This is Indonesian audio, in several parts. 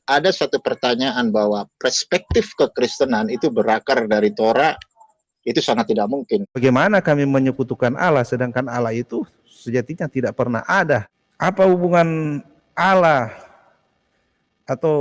ada satu pertanyaan bahwa perspektif kekristenan itu berakar dari Torah, itu sangat tidak mungkin. Bagaimana kami menyekutukan Allah sedangkan Allah itu sejatinya tidak pernah ada? Apa hubungan Allah atau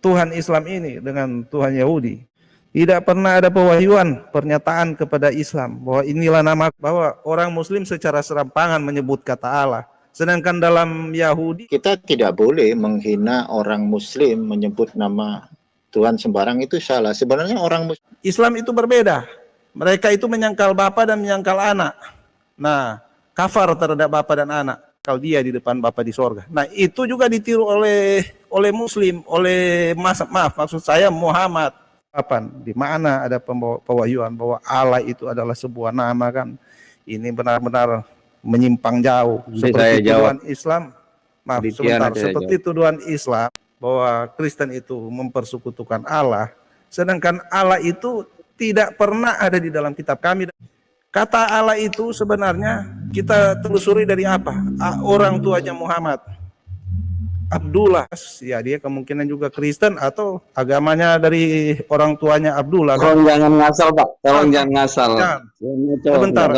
Tuhan Islam ini dengan Tuhan Yahudi? Tidak pernah ada pewahyuan pernyataan kepada Islam bahwa inilah nama, bahwa orang Muslim secara serampangan menyebut kata Allah. Sedangkan dalam Yahudi kita tidak boleh menghina orang Muslim menyebut nama Tuhan sembarang, itu salah. Sebenarnya orang Muslim, Islam itu berbeda. Mereka itu menyangkal bapa dan menyangkal anak. Nah, kafar terhadap bapa dan anak. Kalau dia di depan bapa di sorga. Nah, itu juga ditiru oleh Muslim, oleh maksud saya Muhammad. Di mana ada pewahyuan bahwa Allah itu adalah sebuah nama kan? Ini benar-benar menyimpang jauh. Seperti tuduhan Islam. Maaf, sebentar. Seperti tuduhan Islam bahwa Kristen itu mempersekutukan Allah, sedangkan Allah itu tidak pernah ada di dalam kitab kami. Kata Allah itu sebenarnya kita telusuri dari apa? Orang tuanya Muhammad, Abdullah, ya dia kemungkinan juga Kristen atau agamanya dari orang tuanya Abdullah. Tolong jangan ngasal, Pak. Tolong jangan ngasal. Sebentar.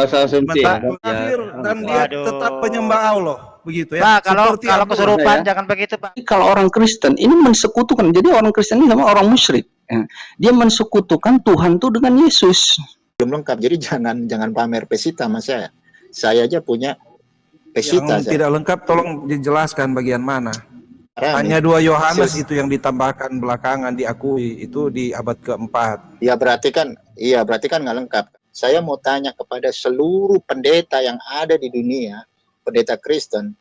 Dan dia tetap penyembah Allah, begitu ya. Pak, kalau kesurupan jangan begitu, Pak. Kalau orang Kristen ini mensekutukan. Jadi orang Kristen ini sama orang musyrik. Dia mensekutukan Tuhan itu dengan Yesus. belum lengkap, jadi jangan pamer pesita mas saya. Saya aja punya pesita. Yang tidak lengkap tolong dijelaskan bagian mana. Hanya 2 Yohanes itu yang ditambahkan belakangan diakui itu di abad keempat. Ya berarti kan nggak lengkap. Saya mau tanya kepada seluruh pendeta yang ada di dunia, pendeta Kristen,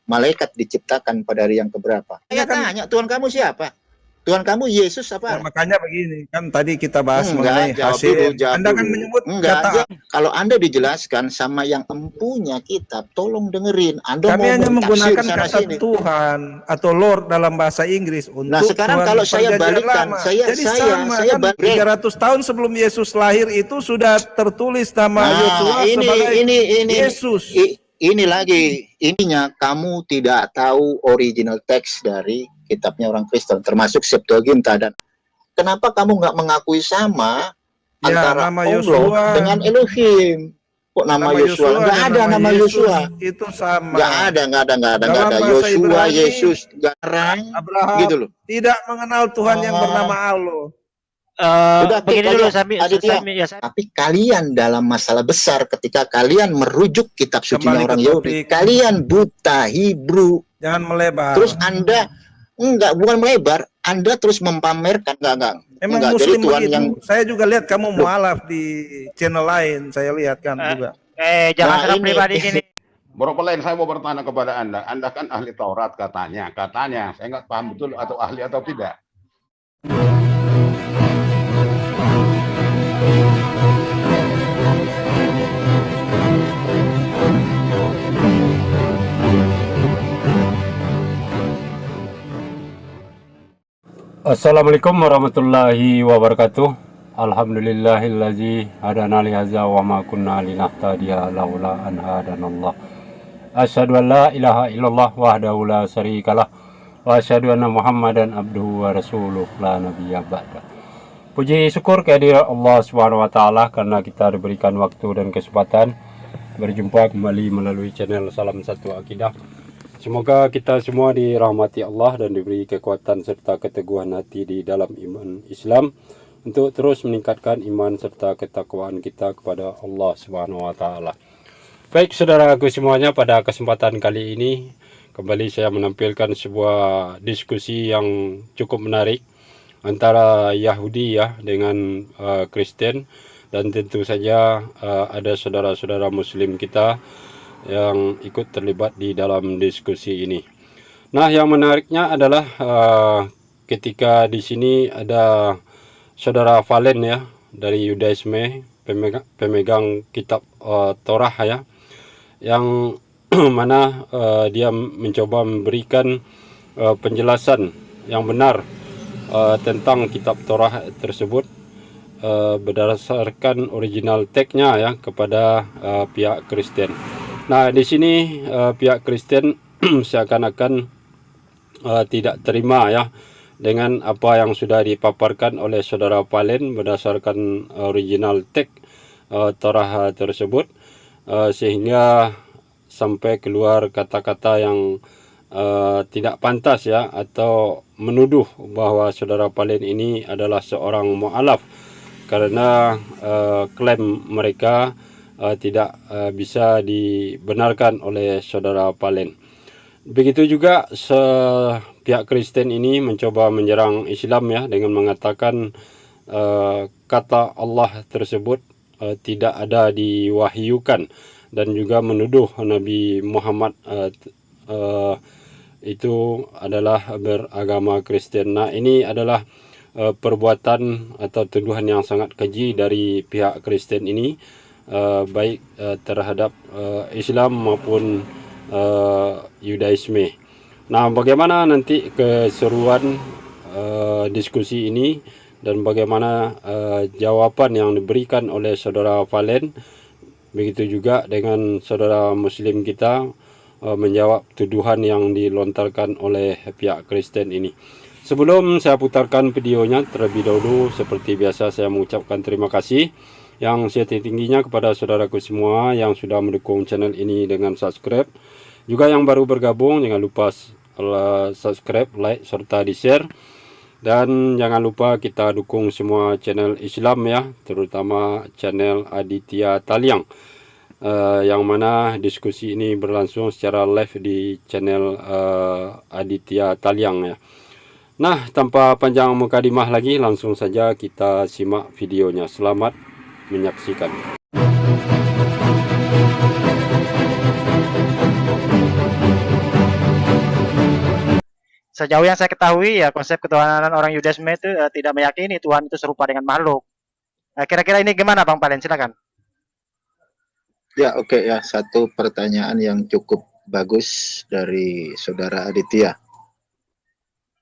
malaikat diciptakan pada hari yang keberapa? Saya tanya, Tuhan kamu siapa? Tuhan kamu Yesus apa? Ya, makanya begini, kan tadi kita bahas mengenai hasil. Anda kan menyebut kata. Kalau Anda dijelaskan sama yang empunya kitab, tolong dengerin. Kami hanya menggunakan kata sini. Tuhan atau Lord dalam bahasa Inggris untuk. Nah sekarang Tuhan kalau saya balikan, saya 300 tahun sebelum Yesus lahir itu sudah tertulis nama Yosua sebagai Yesus. Ini lagi, ininya kamu tidak tahu original teks dari kitabnya orang Kristen, termasuk Septuaginta. Dan kenapa kamu nggak mengakui sama antara Allah dengan Elohim? Kok nama Yosua? Nggak ada nama Yosua. Itu sama. Nggak ada. Yosua, Yesus, Abraham, gitu loh. Tidak mengenal Tuhan yang bernama Allah. Begini dulu, tapi kalian dalam masalah besar ketika kalian merujuk kitab suci orang Yahudi, kalian buta Hebrew. Jangan melebar. Terus Anda bukan melebar, Anda terus mempamerkan Emang Muslim Tuhan begitu. Yang saya juga lihat kamu mualaf di channel lain, saya lihat kan juga. Jangan serang pribadi gini. Bro lain, saya mau bertanya kepada Anda kan ahli Taurat katanya, saya nggak paham betul atau ahli atau tidak. Assalamualaikum warahmatullahi wabarakatuh. Alhamdulillahillazi hadana li hadza wa ma kunna linahtadiya laula an hadanallah. Asyhadu an la ilaha illallah wahdahu la syarikalah wa asyhadu anna Muhammadan abduhu wa rasuluh la nabiyya ba'da. Puji syukur kehadirat Allah Subhanahu wa taala karena kita diberikan waktu dan kesempatan berjumpa kembali melalui channel Salam Satu Akidah. Semoga kita semua dirahmati Allah dan diberi kekuatan serta keteguhan hati di dalam iman Islam untuk terus meningkatkan iman serta ketakwaan kita kepada Allah Subhanahu wa taala. Baik saudaraku semuanya, pada kesempatan kali ini kembali saya menampilkan sebuah diskusi yang cukup menarik antara Yahudi dengan Kristen, dan tentu saja ada saudara-saudara Muslim kita yang ikut terlibat di dalam diskusi ini. Nah, yang menariknya adalah ketika di sini ada saudara Valen dari Yudaisme, pemegang kitab Torah yang mana dia mencoba memberikan penjelasan yang benar tentang kitab Torah tersebut berdasarkan original teksnya kepada pihak Kristen. Nah, di sini pihak Kristen seakan-akan tidak terima dengan apa yang sudah dipaparkan oleh saudara Palen berdasarkan original teks Torah tersebut, sehingga sampai keluar kata-kata yang tidak pantas ya, atau menuduh bahwa saudara Palen ini adalah seorang mu'alaf, karena klaim mereka tidak bisa dibenarkan oleh saudara Palen. Begitu juga pihak Kristen ini mencoba menyerang Islam ya, dengan mengatakan kata Allah tersebut tidak ada diwahyukan, dan juga menuduh Nabi Muhammad itu adalah beragama Kristen. Nah, ini adalah perbuatan atau tuduhan yang sangat keji dari pihak Kristen ini, baik terhadap Islam maupun Yudaisme. Nah, bagaimana nanti keseruan diskusi ini, dan bagaimana jawaban yang diberikan oleh saudara Valen, begitu juga dengan saudara Muslim kita menjawab tuduhan yang dilontarkan oleh pihak Kristen ini. Sebelum saya putarkan videonya, terlebih dahulu seperti biasa saya mengucapkan terima kasih yang setinggi-tingginya kepada saudaraku semua yang sudah mendukung channel ini dengan subscribe. Juga yang baru bergabung, jangan lupa subscribe, like, serta di-share. Dan jangan lupa kita dukung semua channel Islam ya, terutama channel Aditya Taliang, yang mana diskusi ini berlangsung secara live di channel Aditya Taliang ya. Nah, tanpa panjang mukadimah lagi, langsung saja kita simak videonya. Selamat menyaksikan. Sejauh yang saya ketahui ya, konsep ketuhanan orang Yudaisme itu tidak meyakini Tuhan itu serupa dengan makhluk. Kira-kira ini gimana Bang Palen? Silakan. Ya, oke ya, satu pertanyaan yang cukup bagus dari saudara Aditya.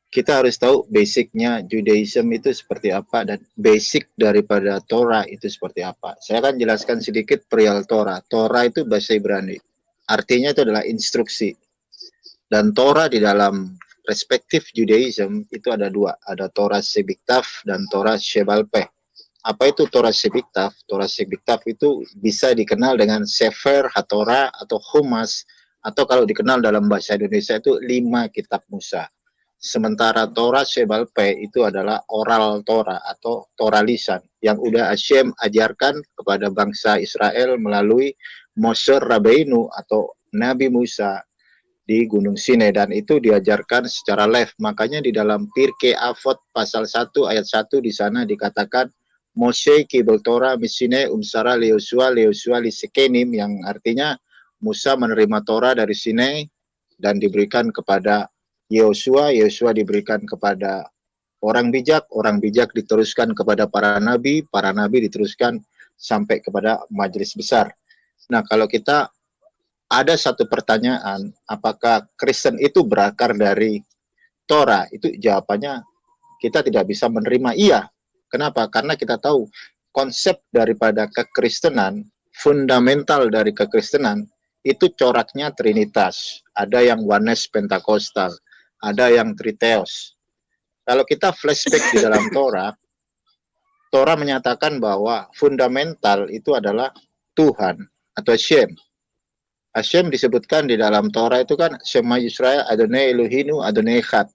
Kita harus tahu basicnya Judaism itu seperti apa, dan basic daripada Torah itu seperti apa. Saya akan jelaskan sedikit perihal Torah. Torah itu bahasa Ibrani, artinya itu adalah instruksi. Dan Torah di dalam perspektif Judaism itu ada dua, ada Torah Shebiktaf dan Torah Shebal Peh. Apa itu Torah Shebiktaf? Torah Shebiktaf itu bisa dikenal dengan Sefer HaTorah atau Humas, atau kalau dikenal dalam bahasa Indonesia itu 5 kitab Musa. Sementara Torah Shebal Peh itu adalah oral Torah atau Torah lisan yang udah Hashem ajarkan kepada bangsa Israel melalui Moshe Rabbeinu atau Nabi Musa di Gunung Sinai, dan itu diajarkan secara live. Makanya di dalam Pirkei Avot pasal 1 ayat 1 di sana dikatakan Moshe kibel Torah misine umsara Yosua lisekenim, yang artinya Musa menerima Torah dari Sinai dan diberikan kepada Yosua diberikan kepada orang bijak diteruskan kepada para nabi diteruskan sampai kepada majelis besar. Nah, kalau kita ada satu pertanyaan, apakah Kristen itu berakar dari Torah? Itu jawabannya kita tidak bisa menerima iya. Kenapa? Karena kita tahu konsep daripada kekristenan, fundamental dari kekristenan, itu coraknya Trinitas. Ada yang Oneness Pentakostal, ada yang Triteos. Kalau kita flashback di dalam Torah, Torah menyatakan bahwa fundamental itu adalah Tuhan atau Shem. Hashem disebutkan di dalam Torah itu kan Shema Yisrael Adonai Elohinu Adonai Echad,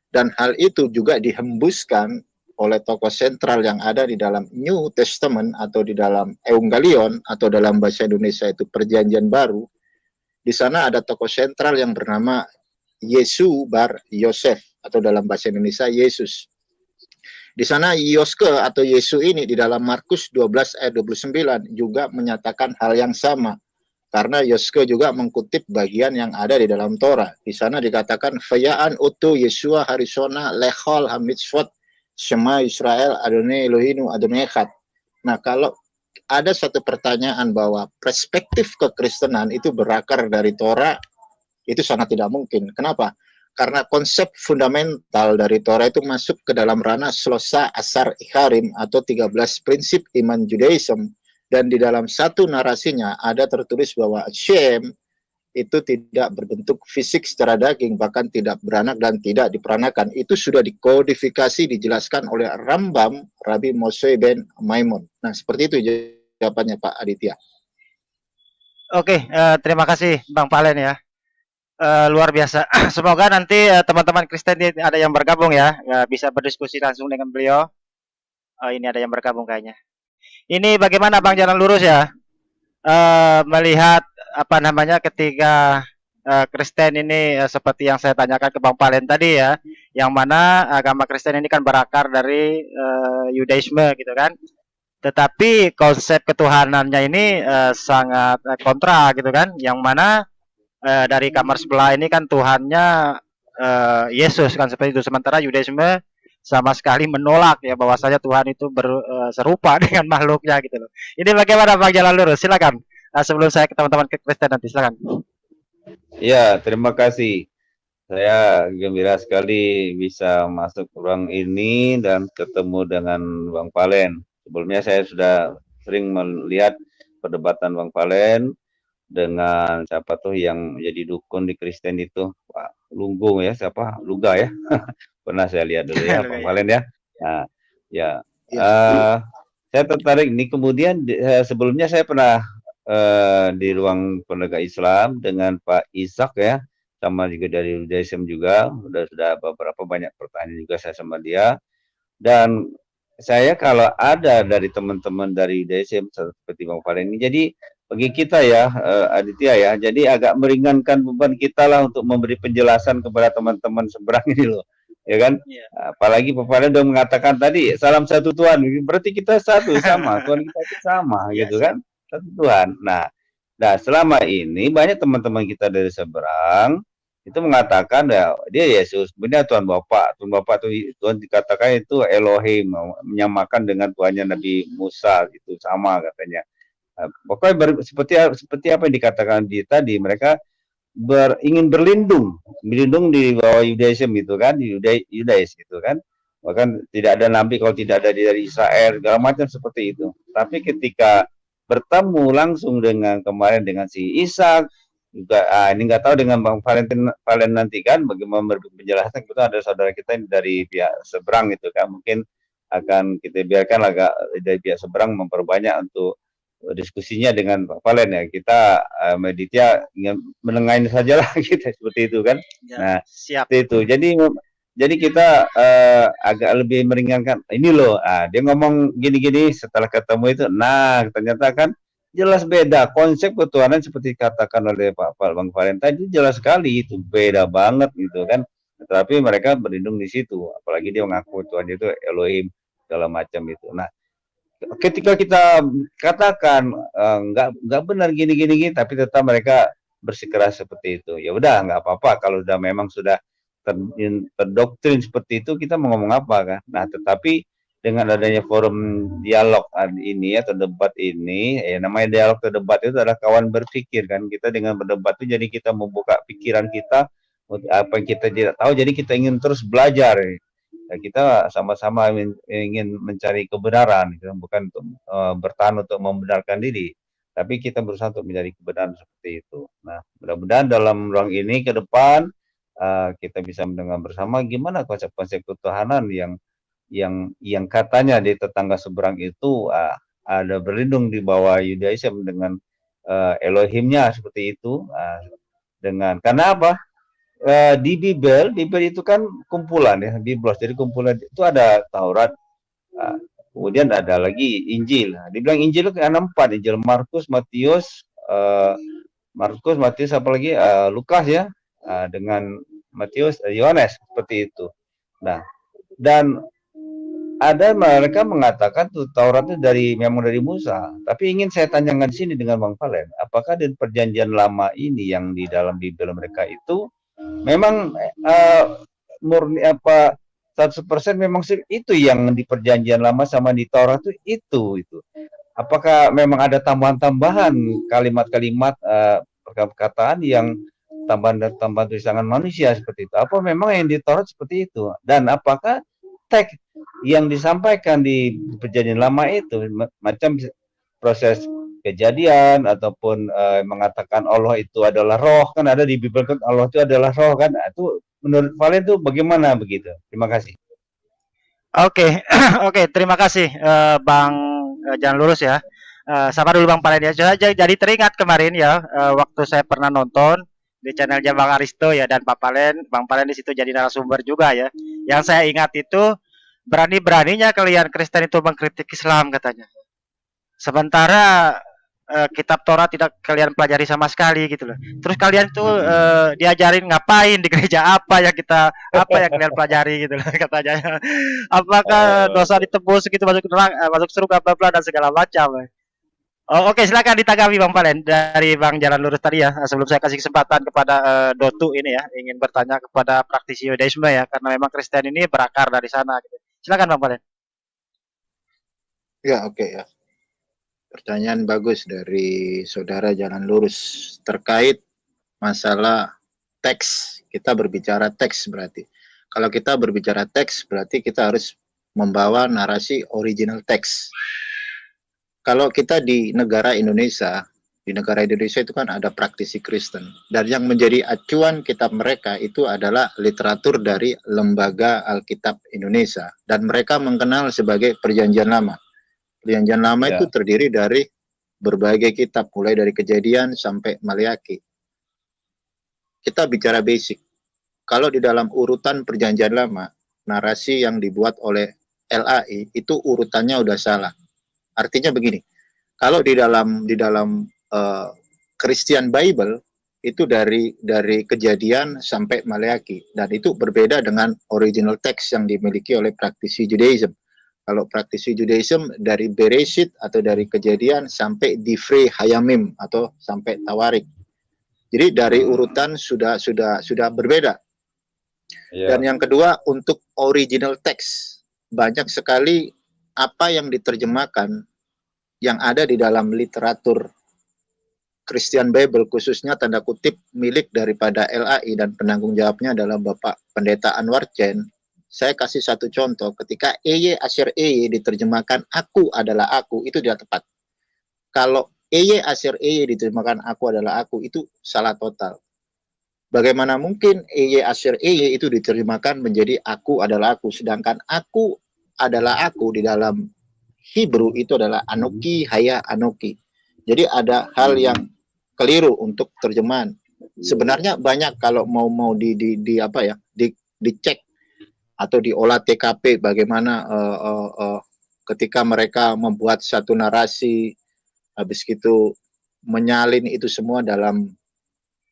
dan hal itu juga dihembuskan oleh tokoh sentral yang ada di dalam New Testament atau di dalam Evangelion atau dalam bahasa Indonesia itu Perjanjian Baru. Di sana ada tokoh sentral yang bernama Yesu bar Yosef atau dalam bahasa Indonesia Yesus. Di sana Yoske atau Yesu ini di dalam Markus 12 ayat 29 juga menyatakan hal yang sama. Karena Yoske juga mengutip bagian yang ada di dalam Torah. Di sana dikatakan Fayaan utu Yesua harisona lechol hamitzvot Shema Israel Adonai Elohinu Adonai Echad. Nah, kalau ada satu pertanyaan bahwa perspektif kekristenan itu berakar dari Torah, itu sangat tidak mungkin. Kenapa? Karena konsep fundamental dari Torah itu masuk ke dalam ranah Shlosa Asar Ikharim atau 13 prinsip iman Judaism. Dan di dalam satu narasinya ada tertulis bahwa Hashem itu tidak berbentuk fisik secara daging, bahkan tidak beranak dan tidak diperanakan. Itu sudah dikodifikasi, dijelaskan oleh Rambam, Rabbi Moshe ben Maimon. Nah, seperti itu jawabannya Pak Aditya. Oke, terima kasih Bang Palen ya. Luar biasa. Semoga nanti teman-teman Kristen ada yang bergabung ya, bisa berdiskusi langsung dengan beliau. Ini ada yang bergabung kayaknya. Ini bagaimana Bang Jalan Lurus ya? Melihat apa namanya ketika Kristen ini seperti yang saya tanyakan ke Bang Palen tadi ya, yang mana agama Kristen ini kan berakar dari Yudaisme gitu kan. Tetapi konsep ketuhanannya ini sangat kontra gitu kan, yang mana dari kamar sebelah ini kan Tuhannya Yesus kan seperti itu, sementara Yudaisme sama sekali menolak ya bahwasanya Tuhan itu serupa dengan makhluknya gitu loh. Ini bagaimana Bang Jalan Lurus? Silakan. Sebelum saya ke teman-teman ke Kristen nanti silakan. Ya, terima kasih. Saya gembira sekali bisa masuk ruang ini dan ketemu dengan Bang Palen. Sebelumnya saya sudah sering melihat perdebatan Bang Palen dengan siapa tuh yang jadi dukun di Kristen itu, Pak Lunggung ya, siapa? Luga ya. Pernah saya lihat dulu ya, Bang Palen ya. Nah, ya. Saya tertarik ini. Kemudian sebelumnya saya pernah di ruang penegak Islam dengan Pak Ishak ya, sama juga dari Judaism juga, sudah beberapa banyak pertanyaan juga saya sama dia. Dan saya kalau ada dari teman-teman dari Judaism seperti Bang Palen ini, jadi bagi kita ya Aditya ya, jadi agak meringankan beban kita lah untuk memberi penjelasan kepada teman-teman seberang ini loh, ya kan? Apalagi Pak Palen sudah mengatakan tadi salam satu Tuhan, berarti kita satu sama, Tuhan kita itu sama gitu kan, satu Tuhan. Nah, selama ini banyak teman-teman kita dari seberang itu mengatakan ya dia Yesus, benar Tuhan Bapak itu Tuhan dikatakan itu Elohim, menyamakan dengan Tuhannya Nabi Musa itu sama katanya. Pokoknya seperti apa yang dikatakan tadi, mereka ingin berlindung di bawah Yudaism itu kan, Yudais gitu kan. Bahkan tidak ada nabi kalau tidak ada dari Israel, segala macam seperti itu. Tapi ketika bertemu langsung dengan kemarin dengan si Ishak juga, ini nggak tahu dengan Bang Palen nanti kan bagaimana penjelasan. Kita ada saudara kita dari pihak seberang itu kan, mungkin akan kita biarkan agak dari pihak seberang memperbanyak untuk diskusinya dengan Pak Palen ya. Kita Meditya ingin menengahin saja lah kita seperti itu kan. Ya, nah siap. Seperti itu. Jadi kita agak lebih meringankan. Ini loh, dia ngomong gini-gini setelah ketemu itu, nah ternyata kan jelas beda konsep ketuhanan seperti katakan oleh Pak Bang Palen tadi, jelas sekali itu beda banget gitu kan. Tetapi mereka berlindung di situ, apalagi dia mengaku Tuhan itu Elohim segala macam itu. Nah, ketika kita katakan nggak benar gini, tapi tetap mereka bersikeras seperti itu. Ya udah nggak apa-apa kalau sudah memang sudah terdoktrin seperti itu, kita mau ngomong apa kan. Nah, tetapi dengan adanya forum dialog ini atau debat ini, namanya dialog atau debat itu adalah kawan berpikir kan. Kita dengan berdebat itu jadi kita membuka pikiran kita, apa yang kita tidak tahu, jadi kita ingin terus belajar. Ya, kita sama-sama ingin mencari kebenaran, gitu. Bukan untuk bertahan untuk membenarkan diri, tapi kita berusaha untuk mencari kebenaran seperti itu. Nah, mudah-mudahan dalam ruang ini ke depan kita bisa mendengar bersama gimana konsep-konsep ketuhanan yang katanya di tetangga seberang itu ada berlindung di bawah Yudaism dengan Elohimnya seperti itu. Karena apa? Di Bible itu kan kumpulan ya, Biblos. Jadi kumpulan itu ada Taurat, kemudian ada lagi Injil. Dibilang Injil itu ada 4, Injil Markus, Matius, apa lagi Lukas ya, dengan Matius, Yohanes seperti itu. Nah, dan ada mereka mengatakan tuh Taurat itu memang dari Musa. Tapi ingin saya tanyakan di sini dengan Bang Palen, apakah di perjanjian lama ini yang di dalam Bible mereka itu memang murni 100% memang itu yang di perjanjian lama sama di Taurat itu. Apakah memang ada tambahan-tambahan kalimat-kalimat perkataan yang tambahan tulisan manusia seperti itu? Apa memang yang di Taurat seperti itu? Dan apakah teks yang disampaikan di perjanjian lama itu macam proses Kejadian ataupun mengatakan Allah itu adalah roh, kan ada di Bible kan Allah itu adalah roh kan. Nah, itu menurut Valen itu bagaimana begitu? Terima kasih. Oke, oke, terima kasih Bang Jangan Lurus ya. Sama dulu Bang Palen ya. Jadi teringat kemarin ya, waktu saya pernah nonton di channelnya Bang Aristo ya dan Pak Palen, Bang Palen di situ jadi narasumber juga ya. Yang saya ingat itu berani-beraninya kalian Kristen itu mengkritik Islam katanya. Sementara kitab Torah tidak kalian pelajari sama sekali gitu loh. Terus kalian tuh diajarin ngapain di gereja apa yang kalian pelajari gitu loh katanya. Apakah dosa ditebus gitu masuk neraka, masuk surga bla bla dan segala macam. Oh, oke, silakan ditanggapi Bang Palen dari Bang Jalan Lurus tadi ya. Sebelum saya kasih kesempatan kepada Dotu ini ya, ingin bertanya kepada praktisi Yudaisme ya, karena memang Kristen ini berakar dari sana. Gitu. Silakan Bang Palen. Ya, oke ya. Pertanyaan bagus dari saudara Jalan Lurus terkait masalah teks. Kita berbicara teks berarti. Kalau kita berbicara teks berarti kita harus membawa narasi original teks. Kalau kita di negara Indonesia itu kan ada praktisi Kristen. Dan yang menjadi acuan kitab mereka itu adalah literatur dari Lembaga Alkitab Indonesia. Dan mereka mengenal sebagai Perjanjian Lama. Perjanjian Lama itu terdiri dari berbagai kitab, mulai dari Kejadian sampai Maleakhi. Kita bicara basic. Kalau di dalam urutan Perjanjian Lama, narasi yang dibuat oleh LAI itu urutannya udah salah. Artinya begini, kalau di dalam Christian Bible itu dari Kejadian sampai Maleakhi, dan itu berbeda dengan original text yang dimiliki oleh praktisi Judaism. Kalau praktisi Judaism dari Bereshit atau dari Kejadian sampai Divrei Hayamim atau sampai Tawarik. Jadi dari urutan sudah berbeda. Dan yang kedua, untuk original text, banyak sekali apa yang diterjemahkan yang ada di dalam literatur Christian Bible, khususnya tanda kutip milik daripada LAI dan penanggung jawabnya adalah Bapak Pendeta Anwar Chen. Saya kasih satu contoh, ketika EY Asher EY diterjemahkan aku adalah aku, itu tidak tepat. Kalau EY Asher EY diterjemahkan aku adalah aku, itu salah total. Bagaimana mungkin EY Asher EY itu diterjemahkan menjadi aku adalah aku, sedangkan aku adalah aku di dalam Hebrew itu adalah Anoki, Haya, Anoki. Jadi ada hal yang keliru untuk terjemahan. Sebenarnya banyak kalau mau dicek atau diolah TKP bagaimana ketika mereka membuat satu narasi, habis itu menyalin itu semua dalam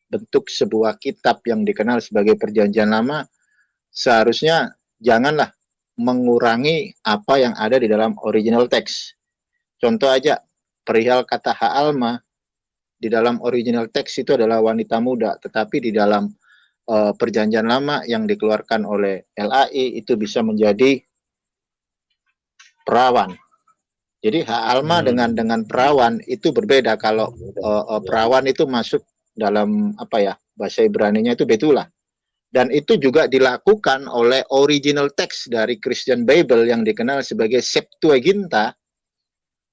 bentuk sebuah kitab yang dikenal sebagai Perjanjian Lama, seharusnya janganlah mengurangi apa yang ada di dalam original text. Contoh aja, perihal kata Ha'alma, di dalam original text itu adalah wanita muda, tetapi di dalam Perjanjian Lama yang dikeluarkan oleh LAI itu bisa menjadi perawan. Jadi Ha'alma dengan perawan itu berbeda. Kalau perawan itu masuk dalam bahasa Ibraninya itu Betulah. Dan itu juga dilakukan oleh original text dari Christian Bible yang dikenal sebagai Septuaginta.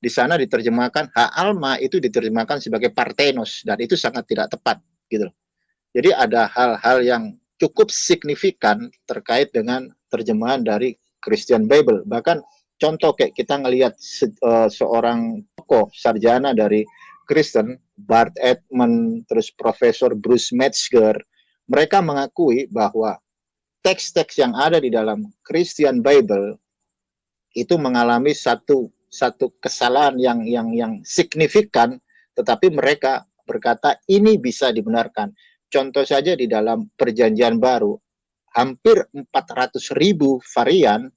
Di sana diterjemahkan Ha'alma itu diterjemahkan sebagai Parthenos, dan itu sangat tidak tepat gitu. Jadi ada hal-hal yang cukup signifikan terkait dengan terjemahan dari Christian Bible. Bahkan contoh kayak kita ngelihat seorang tokoh sarjana dari Kristen, Bart Ehrman, terus Profesor Bruce Metzger, mereka mengakui bahwa teks-teks yang ada di dalam Christian Bible itu mengalami satu kesalahan yang signifikan, tetapi mereka berkata ini bisa dibenarkan. Contoh saja di dalam Perjanjian Baru, hampir 400.000 varian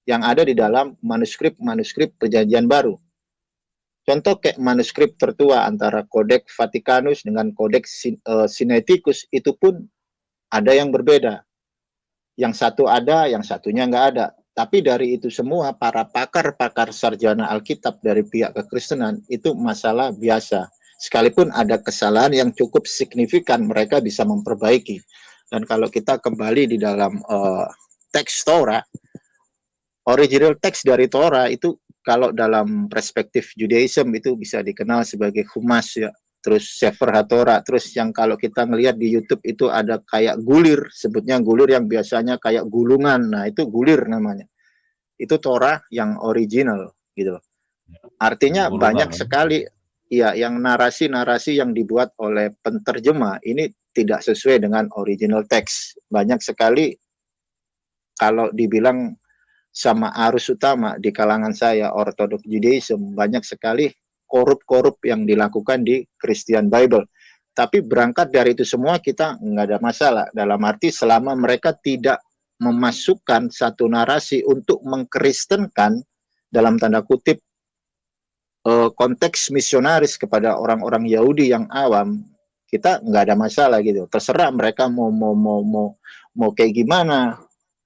yang ada di dalam manuskrip Perjanjian Baru. Contoh kayak manuskrip tertua antara Codex Vaticanus dengan Codex Sinaiticus itu pun ada yang berbeda. Yang satu ada, yang satunya nggak ada. Tapi dari itu semua para pakar-pakar sarjana Alkitab dari pihak kekristenan itu masalah biasa. Sekalipun ada kesalahan yang cukup signifikan, mereka bisa memperbaiki. Dan kalau kita kembali di dalam teks Torah, original teks dari Torah itu kalau dalam perspektif Judaism itu bisa dikenal sebagai humas ya. Terus Sefer HaTorah, terus yang kalau kita ngelihat di YouTube itu ada kayak gulir, sebutnya gulir yang biasanya kayak gulungan. Nah, itu gulir namanya. Itu Torah yang original gitu loh. Artinya banyak sekali ya yang narasi-narasi yang dibuat oleh penterjemah ini tidak sesuai dengan original text. Banyak sekali kalau dibilang sama arus utama di kalangan saya Orthodox Judaism, banyak sekali korup-korup yang dilakukan di Christian Bible. Tapi berangkat dari itu semua kita nggak ada masalah. Dalam arti selama mereka tidak memasukkan satu narasi untuk mengkristenkan dalam tanda kutip konteks misionaris kepada orang-orang Yahudi yang awam, kita nggak ada masalah gitu. Terserah mereka mau kayak gimana.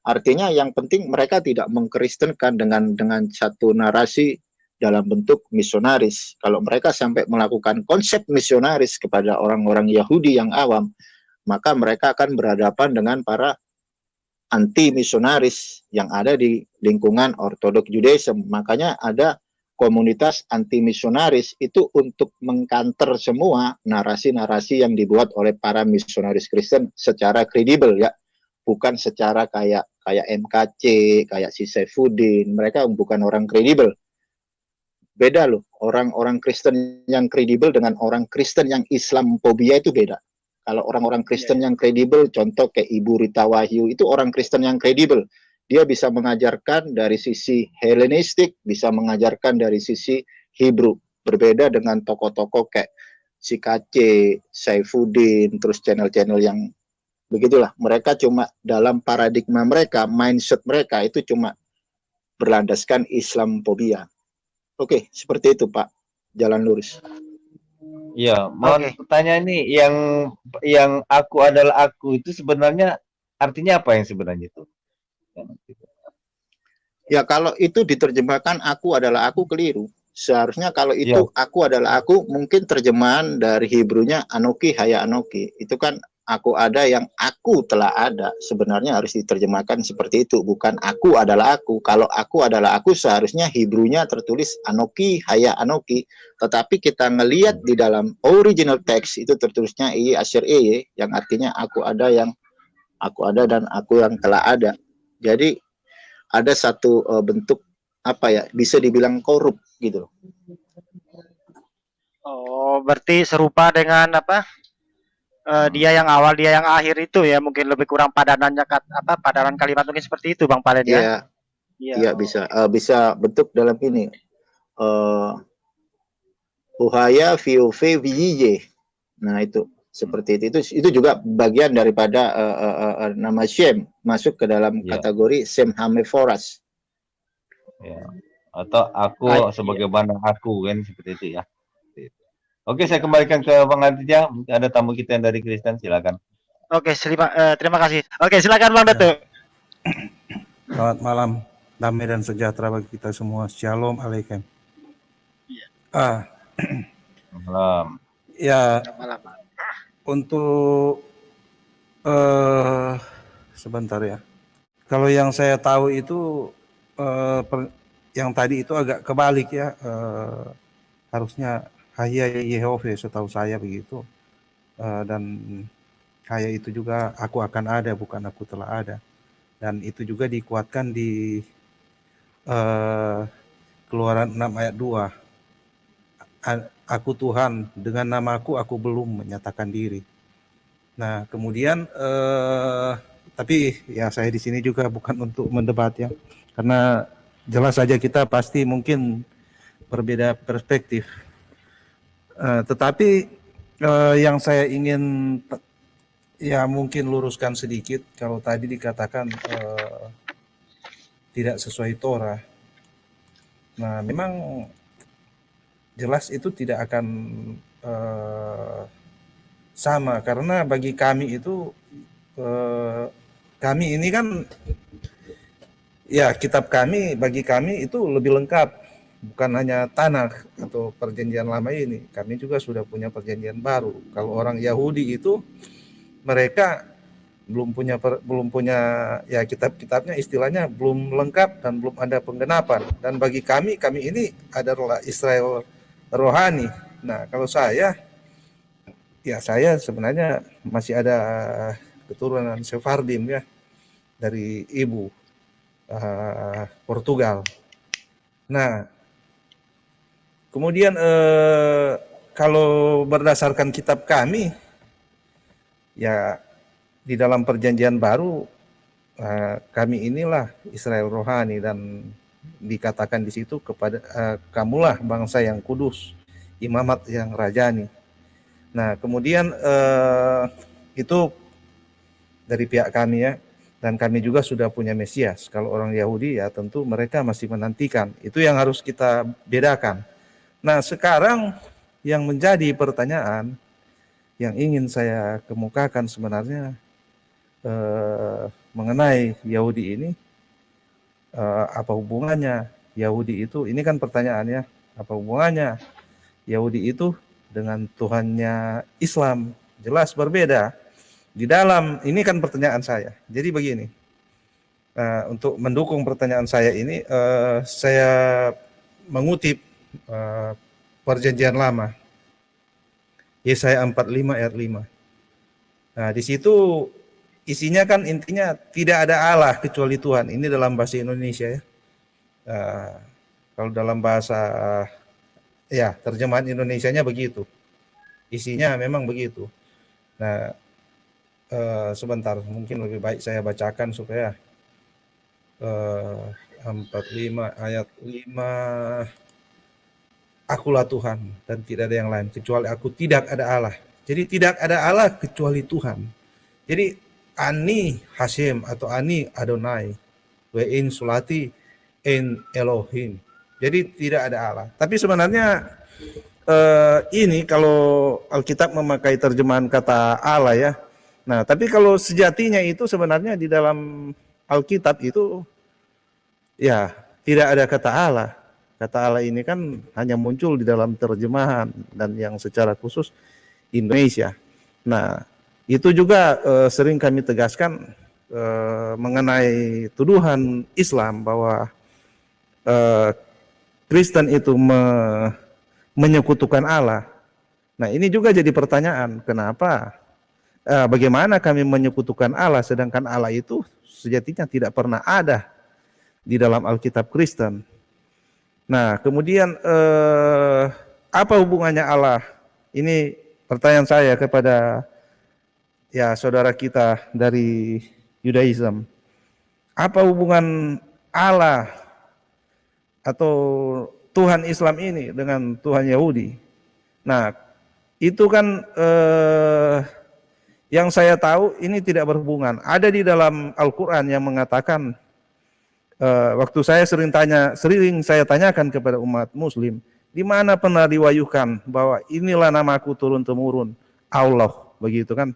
Artinya yang penting mereka tidak mengkristenkan dengan satu narasi dalam bentuk misionaris. Kalau mereka sampai melakukan konsep misionaris kepada orang-orang Yahudi yang awam, maka mereka akan berhadapan dengan para anti misionaris yang ada di lingkungan Orthodox Judaism. Makanya ada komunitas anti misionaris itu untuk mengkanter semua narasi-narasi yang dibuat oleh para misionaris Kristen secara kredibel ya. Bukan secara kayak MKC, kayak si Saifuddin, mereka bukan orang kredibel. Beda loh, orang-orang Kristen yang kredibel dengan orang Kristen yang Islamophobia itu beda. Kalau orang-orang Kristen yang kredibel, contoh kayak Ibu Rita Wahyu, itu orang Kristen yang kredibel. Dia bisa mengajarkan dari sisi Helenistik, bisa mengajarkan dari sisi Hebrew. Berbeda dengan tokoh-tokoh kayak si KC, Saifuddin, terus channel-channel yang begitulah. Mereka cuma dalam paradigma mereka, mindset mereka itu cuma berlandaskan Islamophobia. Oke, seperti itu Pak. Jalan lurus. Ya, mohon bertanya ini yang aku adalah aku itu sebenarnya artinya apa yang sebenarnya itu? Ya, kalau itu diterjemahkan aku adalah aku keliru. Seharusnya kalau itu aku adalah aku, mungkin terjemahan dari Hebrunya Anoki Haya Anoki. Itu kan aku ada yang aku telah ada. Sebenarnya harus diterjemahkan seperti itu, bukan aku adalah aku. Kalau aku adalah aku, seharusnya Hebrunya tertulis Anoki Haya Anoki. Tetapi kita ngelihat di dalam original text itu tertulisnya I Asher Eye, yang artinya aku ada yang aku ada dan aku yang telah ada. Jadi ada satu bentuk apa ya, bisa dibilang korup gitu. Oh, berarti serupa dengan apa? Dia yang awal, dia yang akhir itu ya, mungkin lebih kurang padanannya padanan kalimat mungkin seperti itu Bang Palen ya. Iya, bisa bentuk dalam ini. Uhaya VOV VJ. Nah, itu seperti itu juga bagian daripada nama Shem masuk ke dalam kategori Shem Hameforas. Ya. Atau aku sebagaimana aku kan seperti itu ya. Oke, saya kembalikan ke Bang Aditya. Ada tamu kita yang dari Kristen, silakan. Oke, terima kasih. Oke, silakan Bang Datuk. Selamat malam, damai dan sejahtera bagi kita semua. Shalom alaikum. Malam. Ya, untuk sebentar ya. Kalau yang saya tahu itu yang tadi itu agak kebalik ya. Harusnya Haya Yehova, setahu saya begitu. Dan Haya itu juga aku akan ada, bukan aku telah ada. Dan itu juga dikuatkan di Keluaran 6 ayat 2. Aku Tuhan, dengan namaku aku belum menyatakan diri. Nah, kemudian tapi ya saya di sini juga bukan untuk mendebat ya. Karena jelas saja kita pasti mungkin berbeda perspektif. Tetapi yang saya ingin ya mungkin luruskan sedikit, kalau tadi dikatakan tidak sesuai Torah. Nah, memang jelas itu tidak akan sama, karena bagi kami itu kami ini kan ya kitab kami, bagi kami itu lebih lengkap. Bukan hanya Tanakh atau perjanjian lama ini, kami juga sudah punya perjanjian baru. Kalau orang Yahudi itu mereka belum punya ya kitab-kitabnya, istilahnya belum lengkap dan belum ada penggenapan. Dan bagi kami ini adalah Israel rohani. Nah, kalau saya sebenarnya masih ada keturunan Sephardim ya, dari ibu Portugal. Nah, kemudian kalau berdasarkan kitab kami, ya di dalam perjanjian baru kami inilah Israel rohani, dan dikatakan di situ kepada kamulah bangsa yang kudus, imamat yang rajani. Nah, kemudian itu dari pihak kami ya, dan kami juga sudah punya Mesias. Kalau orang Yahudi ya tentu mereka masih menantikan. Itu yang harus kita bedakan. Nah, sekarang yang menjadi pertanyaan yang ingin saya kemukakan sebenarnya mengenai Yahudi ini, apa hubungannya Yahudi itu? Ini kan pertanyaannya, apa hubungannya Yahudi itu dengan Tuhannya Islam? Jelas berbeda. Di dalam ini kan pertanyaan saya. Jadi begini, untuk mendukung pertanyaan saya ini, saya mengutip Perjanjian Lama, Yesaya 45 ayat 5. Nah, di situ isinya kan intinya tidak ada Allah kecuali Tuhan. Ini dalam bahasa Indonesia ya. Kalau dalam bahasa ya terjemahan Indonesianya begitu. Isinya memang begitu. Nah, sebentar, mungkin lebih baik saya bacakan supaya 45 ayat 5. Akulah Tuhan dan tidak ada yang lain kecuali aku, tidak ada Allah. Jadi tidak ada Allah kecuali Tuhan. Jadi Ani Hashem atau Ani Adonai We'in Sulati in Elohim. Jadi tidak ada Allah. Tapi sebenarnya ini kalau Alkitab memakai terjemahan kata Allah ya. Nah, tapi kalau sejatinya itu sebenarnya di dalam Alkitab itu ya tidak ada kata Allah. Kata Allah ini kan hanya muncul di dalam terjemahan dan yang secara khusus Indonesia. Nah, itu juga sering kami tegaskan mengenai tuduhan Islam bahwa Kristen itu menyekutukan Allah. Nah, ini juga jadi pertanyaan, kenapa? Bagaimana kami menyekutukan Allah sedangkan Allah itu sejatinya tidak pernah ada di dalam Alkitab Kristen. Nah, kemudian apa hubungannya Allah? Ini pertanyaan saya kepada ya saudara kita dari Judaism. Apa hubungan Allah atau Tuhan Islam ini dengan Tuhan Yahudi? Nah, itu kan yang saya tahu ini tidak berhubungan. Ada di dalam Al-Quran yang mengatakan, waktu saya sering saya tanyakan kepada umat Muslim, di mana pernah diwahyukan bahwa inilah namaku turun temurun, Allah, begitu kan?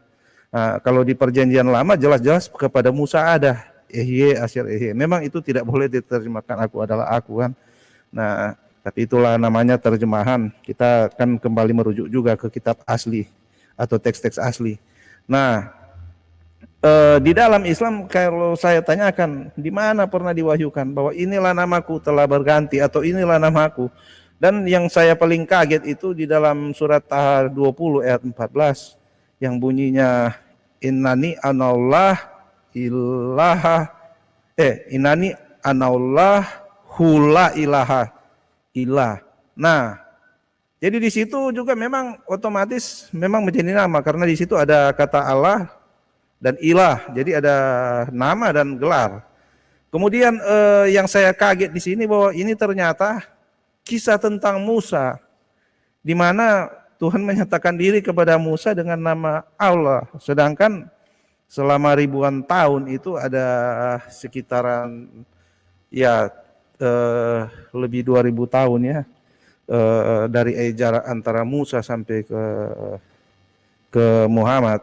Kalau di Perjanjian Lama jelas-jelas kepada Musa ada Ehye Asyir Ehye. Memang itu tidak boleh diterjemahkan aku adalah aku kan. Nah, tapi itulah namanya terjemahan. Kita kan kembali merujuk juga ke kitab asli atau teks-teks asli. Nah, di dalam Islam kalau saya tanyakan di mana pernah diwahyukan bahwa inilah namaku telah berganti atau inilah namaku, dan yang saya paling kaget itu di dalam surat Taha 20 ayat 14 yang bunyinya innani anallah ilaha innani anallah hula ilaha ilah. Nah, jadi di situ juga memang otomatis memang menjadi nama karena di situ ada kata Allah dan ilah, jadi ada nama dan gelar. Kemudian yang saya kaget di sini bahwa ini ternyata kisah tentang Musa, di mana Tuhan menyatakan diri kepada Musa dengan nama Allah, sedangkan selama ribuan tahun itu ada sekitaran ya lebih 2000 tahun ya dari jarak antara Musa sampai ke Muhammad.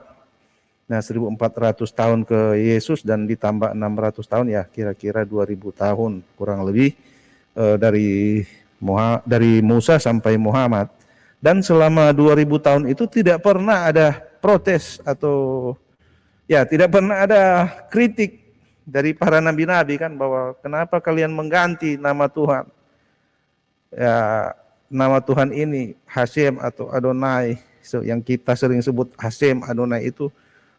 Nah, 1400 tahun ke Yesus dan ditambah 600 tahun ya kira-kira 2000 tahun kurang lebih dari Musa sampai Muhammad. Dan selama 2000 tahun itu tidak pernah ada protes atau Ya, tidak pernah ada kritik dari para nabi-nabi kan bahwa kenapa kalian mengganti nama Tuhan. Ya, nama Tuhan ini Hashem atau Adonai, yang kita sering sebut Hashem Adonai itu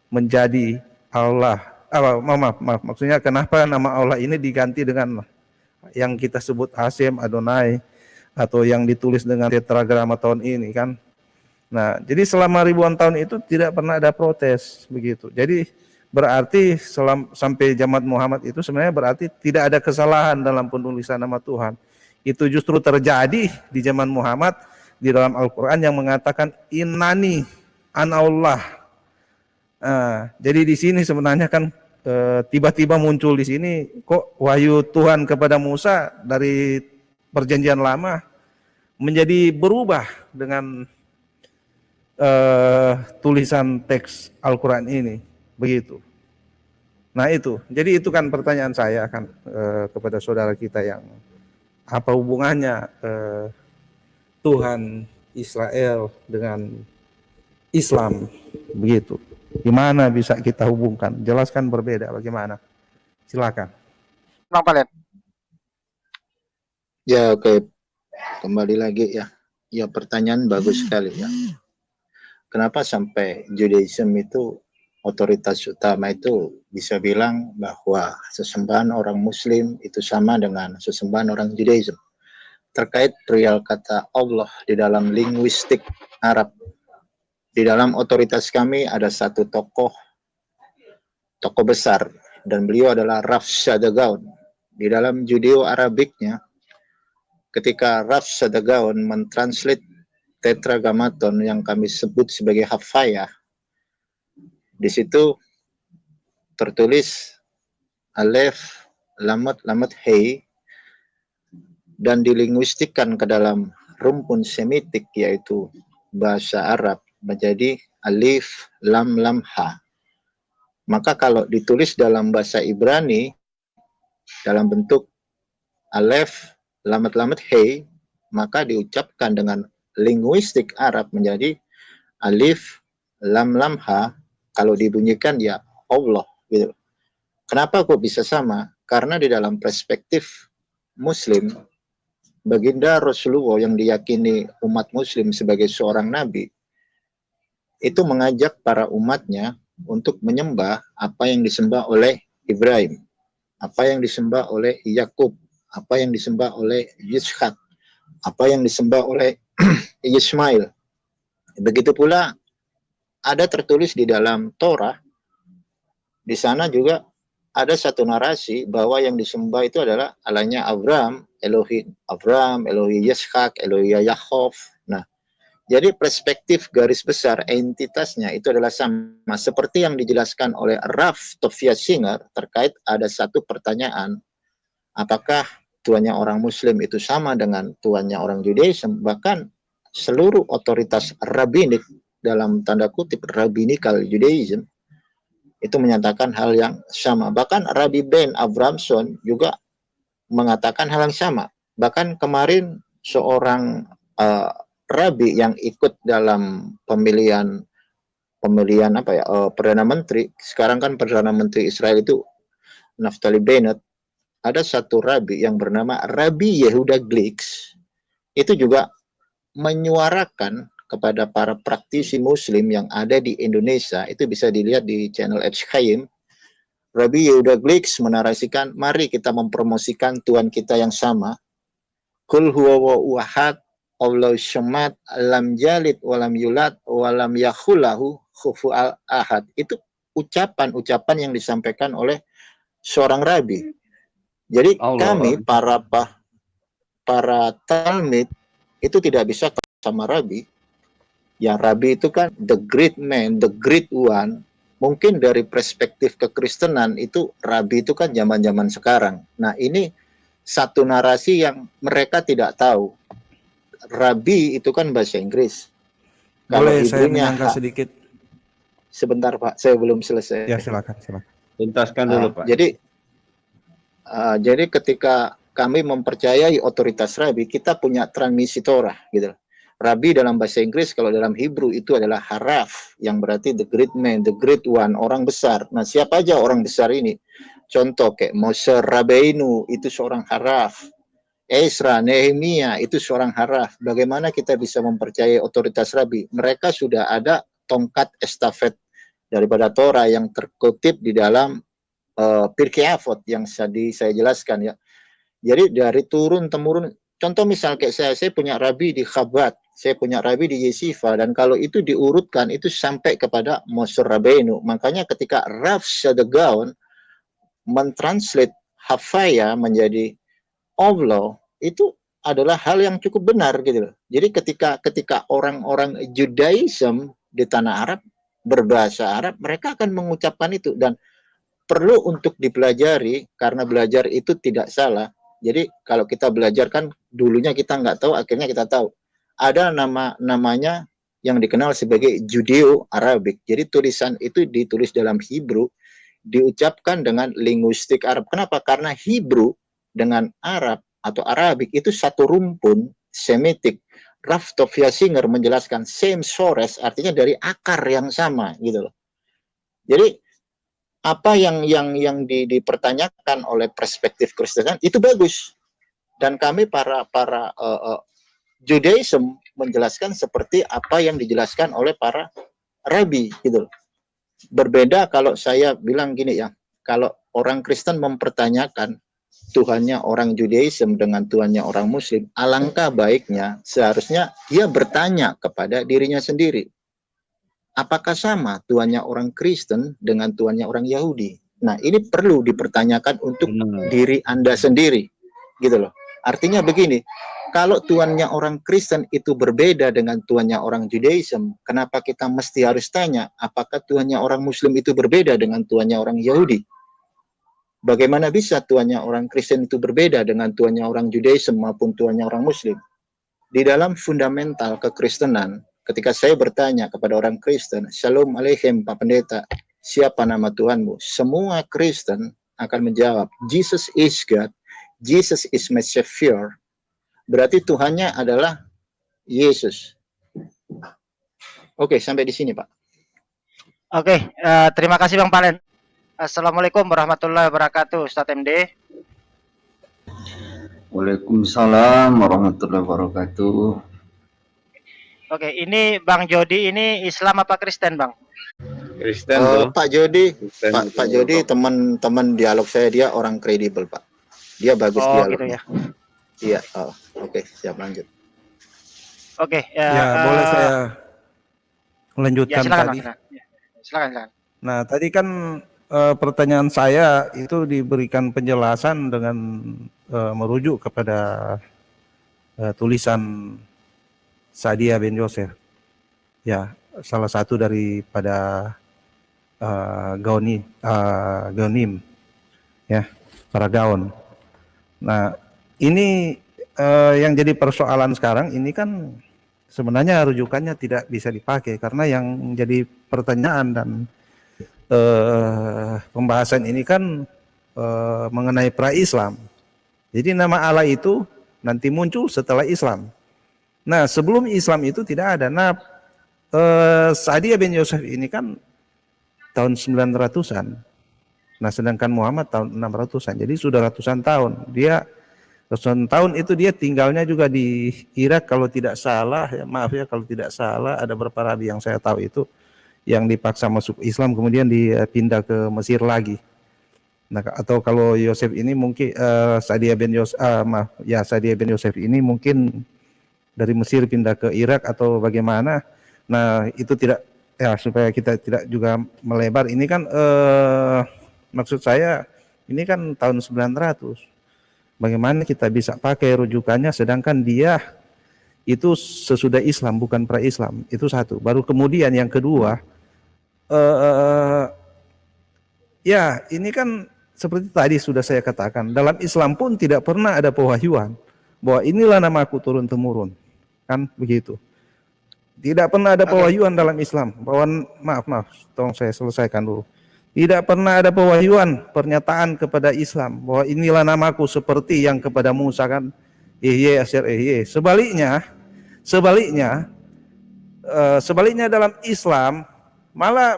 menjadi Allah. Maaf, maksudnya kenapa nama Allah ini diganti dengan yang kita sebut Hashem Adonai atau yang ditulis dengan tetragramaton ini kan. Nah, jadi selama ribuan tahun itu tidak pernah ada protes begitu. Jadi berarti sampai zaman Muhammad itu sebenarnya berarti tidak ada kesalahan dalam penulisan nama Tuhan. Itu justru terjadi di zaman Muhammad di dalam Al-Quran yang mengatakan innani anallah. Jadi di sini sebenarnya kan tiba-tiba muncul di sini kok wahyu Tuhan kepada Musa dari perjanjian lama menjadi berubah dengan tulisan teks Al-Quran ini, begitu. Nah itu, jadi itu kan pertanyaan saya kan kepada saudara kita yang apa hubungannya Tuhan Israel dengan Islam, begitu. Gimana bisa kita hubungkan? Jelaskan berbeda bagaimana? Silakan. Bang Palen. Ya oke, kembali lagi ya. Ya pertanyaan bagus sekali ya. Kenapa sampai Judaism itu otoritas utama itu bisa bilang bahwa sesembahan orang Muslim itu sama dengan sesembahan orang Judaism? Terkait perihal kata Allah di dalam linguistik Arab. Di dalam otoritas kami ada satu tokoh besar dan beliau adalah Rav Shadagaon. Di dalam Judeo-Arabiknya ketika Rav Shadagaon mentranslate tetragrammaton yang kami sebut sebagai Hafayah, di situ tertulis alef, lamat, hei, dan dilinguistikan ke dalam rumpun semitik yaitu bahasa Arab menjadi alif, lam, ha. Maka kalau ditulis dalam bahasa Ibrani dalam bentuk alef, lamat, hei, maka diucapkan dengan linguistik Arab menjadi alif, lam, ha. Kalau dibunyikan ya Allah gitu. Kenapa kok bisa sama? Karena di dalam perspektif Muslim, baginda Rasulullah yang diyakini umat Muslim sebagai seorang nabi itu mengajak para umatnya untuk menyembah apa yang disembah oleh Ibrahim, apa yang disembah oleh Yakub, apa yang disembah oleh Yishak, apa yang disembah oleh Ismail. Begitu pula ada tertulis di dalam Torah, di sana juga ada satu narasi bahwa yang disembah itu adalah Allahnya Abraham, Elohim Yishak, Elohim Yaakov. Nah, jadi perspektif garis besar entitasnya itu adalah sama. Seperti yang dijelaskan oleh Rav Tovia Singer terkait ada satu pertanyaan, apakah tuannya orang Muslim itu sama dengan tuannya orang Judaism? Bahkan seluruh otoritas rabbinik dalam tanda kutip rabbinical Judaism itu menyatakan hal yang sama. Bahkan Rabbi Ben Abramson juga mengatakan hal yang sama. Bahkan kemarin seorang Rabi yang ikut dalam pemilihan Perdana Menteri, sekarang kan Perdana Menteri Israel itu Naftali Bennett, ada satu Rabi yang bernama Rabbi Yehuda Glick, itu juga menyuarakan kepada para praktisi Muslim yang ada di Indonesia, itu bisa dilihat di channel Etz Chaim. Rabbi Yehuda Glick menarasikan, mari kita mempromosikan Tuhan kita yang sama. Kul huwa wahad, Allah syamat, lam jalid, walam yulad, walam yakhulahu khufu'al ahad. Itu ucapan-ucapan yang disampaikan oleh seorang Rabi. Jadi kami para talmid itu tidak bisa sama Rabi. Yang Rabi itu kan the great man, the great one. Mungkin dari perspektif kekristenan itu Rabi itu kan zaman-zaman sekarang. Nah ini satu narasi yang mereka tidak tahu. Rabi itu kan bahasa Inggris. Boleh saya menyangka sedikit? Sebentar Pak, saya belum selesai. Ya silakan. Tuntaskan dulu Pak. Jadi ketika kami mempercayai otoritas Rabi, kita punya transmisi Torah gitu. Rabi dalam bahasa Inggris, kalau dalam Hebrew itu adalah haraf, yang berarti the great man, the great one, orang besar. Nah, siapa aja orang besar ini? Contoh kayak Moshe Rabbeinu, itu seorang haraf. Ezra, Nehemia, itu seorang haraf. Bagaimana kita bisa mempercayai otoritas Rabi? Mereka sudah ada tongkat estafet daripada Torah yang terkutip di dalam Pirkei Avot yang tadi saya jelaskan ya. Jadi dari turun-temurun, contoh misal kayak saya punya Rabi di Chabad, saya punya Rabi di Yeshiva, dan kalau itu diurutkan, itu sampai kepada Moshe Rabbeinu. Makanya ketika Rav Shadagon mentranslate Hafaya menjadi Allah, itu adalah hal yang cukup benar gitu loh. Jadi ketika orang-orang Judaism di tanah Arab berbahasa Arab, mereka akan mengucapkan itu, dan perlu untuk dipelajari, karena belajar itu tidak salah. Jadi kalau kita belajar kan dulunya kita nggak tahu, akhirnya kita tahu. Ada namanya yang dikenal sebagai Judeo-Arabic. Jadi tulisan itu ditulis dalam Hebrew, diucapkan dengan linguistik Arab. Kenapa? Karena Hebrew dengan Arab atau Arabic itu satu rumpun Semitik. Rav Tovia Singer menjelaskan same source, artinya dari akar yang sama gitu loh. Jadi apa yang dipertanyakan oleh perspektif Kristen itu bagus, dan kami para Judaism menjelaskan seperti apa yang dijelaskan oleh para rabi gitu. Berbeda kalau saya bilang gini ya, kalau orang Kristen mempertanyakan Tuhannya orang Judaism dengan Tuhannya orang Muslim, alangkah baiknya seharusnya dia bertanya kepada dirinya sendiri, apakah sama Tuhannya orang Kristen dengan Tuhannya orang Yahudi? Nah, ini perlu dipertanyakan untuk diri Anda sendiri, gitu loh. Artinya begini, kalau Tuhannya orang Kristen itu berbeda dengan Tuhannya orang Judaism, kenapa kita mesti harus tanya, apakah Tuhannya orang Muslim itu berbeda dengan Tuhannya orang Yahudi? Bagaimana bisa Tuhannya orang Kristen itu berbeda dengan Tuhannya orang Judaism maupun Tuhannya orang Muslim? Di dalam fundamental kekristenan, ketika saya bertanya kepada orang Kristen, Shalom Aleichem Pak Pendeta, siapa nama Tuhanmu? Semua Kristen akan menjawab, Jesus is God, Jesus is my Savior. Berarti Tuhannya adalah Yesus. Oke, sampai di sini Pak. Oke, terima kasih Bang Palen. Assalamualaikum warahmatullahi wabarakatuh, Ustadz MD. Waalaikumsalam warahmatullahi wabarakatuh. Oke, ini Bang Jody ini Islam apa Kristen, Bang? Kristen Pak Jody, Kristen, Pak Jody teman dialog saya, dia orang kredibel Pak. Dia bagus dialognya. Gitu ya. Iya, oke, siap lanjut. Oke, boleh saya melanjutkan silakan, tadi. Bang. Silakan. Nah, tadi kan pertanyaan saya itu diberikan penjelasan dengan merujuk kepada tulisan Sadia bin Yosef, ya, salah satu daripada Gaonim, ya, para Gaon. Nah, ini yang jadi persoalan sekarang ini kan sebenarnya rujukannya tidak bisa dipakai, karena yang jadi pertanyaan dan pembahasan ini kan mengenai pra-Islam. Jadi nama Allah itu nanti muncul setelah Islam. Nah, sebelum Islam itu tidak ada. Nah, Sadia bin Yosef ini kan tahun 900-an. Nah, sedangkan Muhammad tahun 600-an. Jadi sudah ratusan tahun. Dia ratusan tahun itu dia tinggalnya juga di Irak kalau tidak salah, ya, maaf ya kalau tidak salah, ada beberapa rabi yang saya tahu itu yang dipaksa masuk Islam kemudian dipindah ke Mesir lagi. Nah, atau kalau Yosef ini mungkin Sadia bin Yosef ini mungkin dari Mesir pindah ke Irak atau bagaimana. Nah, itu tidak, ya, supaya kita tidak juga melebar. Ini kan maksud saya ini kan tahun 900. Bagaimana kita bisa pakai rujukannya sedangkan dia itu sesudah Islam, bukan pra-Islam. Itu satu. Baru kemudian yang kedua, ya, ini kan seperti tadi sudah saya katakan, dalam Islam pun tidak pernah ada pewahyuan bahwa inilah nama aku turun-temurun, kan begitu. Tidak pernah ada pewahyuan dalam Islam. Bahwa maaf, tolong saya selesaikan dulu. Tidak pernah ada pewahyuan pernyataan kepada Islam bahwa inilah namaku seperti yang kepada Musa kan, Ihye Asyir Ihye. Sebaliknya, Sebaliknya dalam Islam malah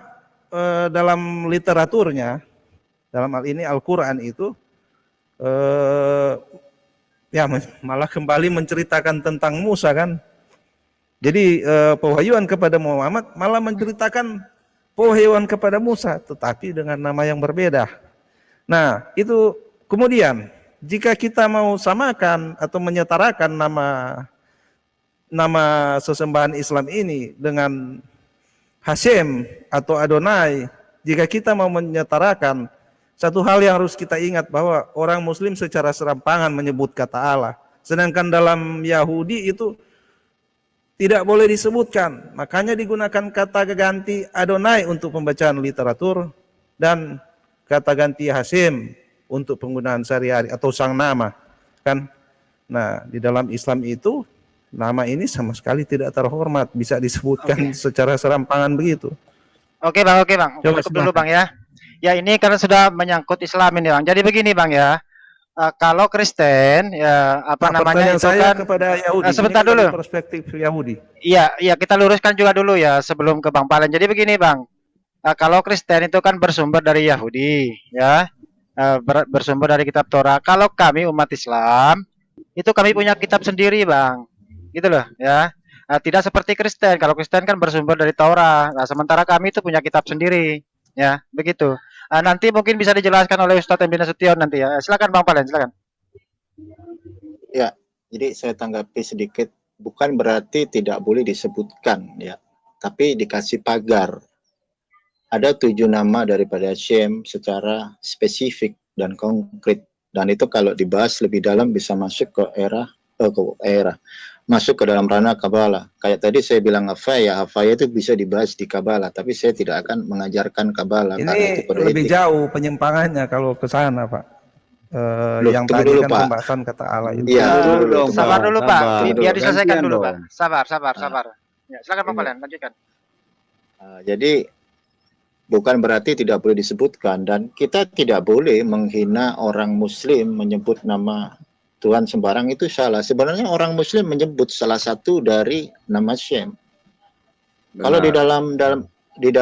dalam literaturnya, dalam hal ini Al-Quran itu ya malah kembali menceritakan tentang Musa kan. Jadi pewahyuan kepada Muhammad malah menceritakan pewahyuan kepada Musa, tetapi dengan nama yang berbeda. Nah itu kemudian jika kita mau samakan atau menyetarakan nama sesembahan Islam ini dengan Hashem atau Adonai, jika kita mau menyetarakan, satu hal yang harus kita ingat bahwa orang Muslim secara serampangan menyebut kata Allah, sedangkan dalam Yahudi itu tidak boleh disebutkan. Makanya digunakan kata ganti Adonai untuk pembacaan literatur dan kata ganti Hashem untuk penggunaan sehari-hari atau sang nama, kan? Nah, di dalam Islam itu nama ini sama sekali tidak terhormat, bisa disebutkan secara serampangan begitu. Oke bang. Coba Cukup dulu bang ya. Ya ini karena sudah menyangkut Islam ini bang. Jadi begini bang ya. Kalau Kristen ya namanya itu saya kan kepada Yahudi. sebentar Ini dulu. Perspektif Yahudi. Iya kita luruskan juga dulu ya sebelum ke Bang Palen. Jadi begini bang. Kalau Kristen itu kan bersumber dari Yahudi ya. Bersumber dari kitab Torah. Kalau kami umat Islam itu kami punya kitab sendiri bang. Gitu loh ya. Tidak seperti Kristen. Kalau Kristen kan bersumber dari Taurat. Nah, sementara kami itu punya kitab sendiri ya, begitu. Nanti mungkin bisa dijelaskan oleh Ustadz Embina Sution nanti ya. Silakan Bang Palen, silakan. Ya, jadi saya tanggapi sedikit. Bukan berarti tidak boleh disebutkan ya, tapi dikasih pagar. Ada 7 nama daripada Hashem secara spesifik dan konkret. Dan itu kalau dibahas lebih dalam bisa masuk ke masuk ke dalam ranah Kabbalah. Kayak tadi saya bilang Hafaya itu bisa dibahas di Kabbalah, tapi saya tidak akan mengajarkan Kabbalah. Ini lebih jauh penyimpangannya kalau ke sana, Pak. Yang tadi dulu, kan Pak. pembahasan kata Allah itu. Iya, Sabar dulu Pak, biar diselesaikan Gantian dulu dong. Pak. Sabar. Ya, silakan Bang Palen, lanjutkan. Jadi bukan berarti tidak boleh disebutkan, dan kita tidak boleh menghina orang Muslim menyebut nama Tuhan sembarang, itu salah. Sebenarnya orang Muslim menyebut salah satu dari nama Shem. Kalau di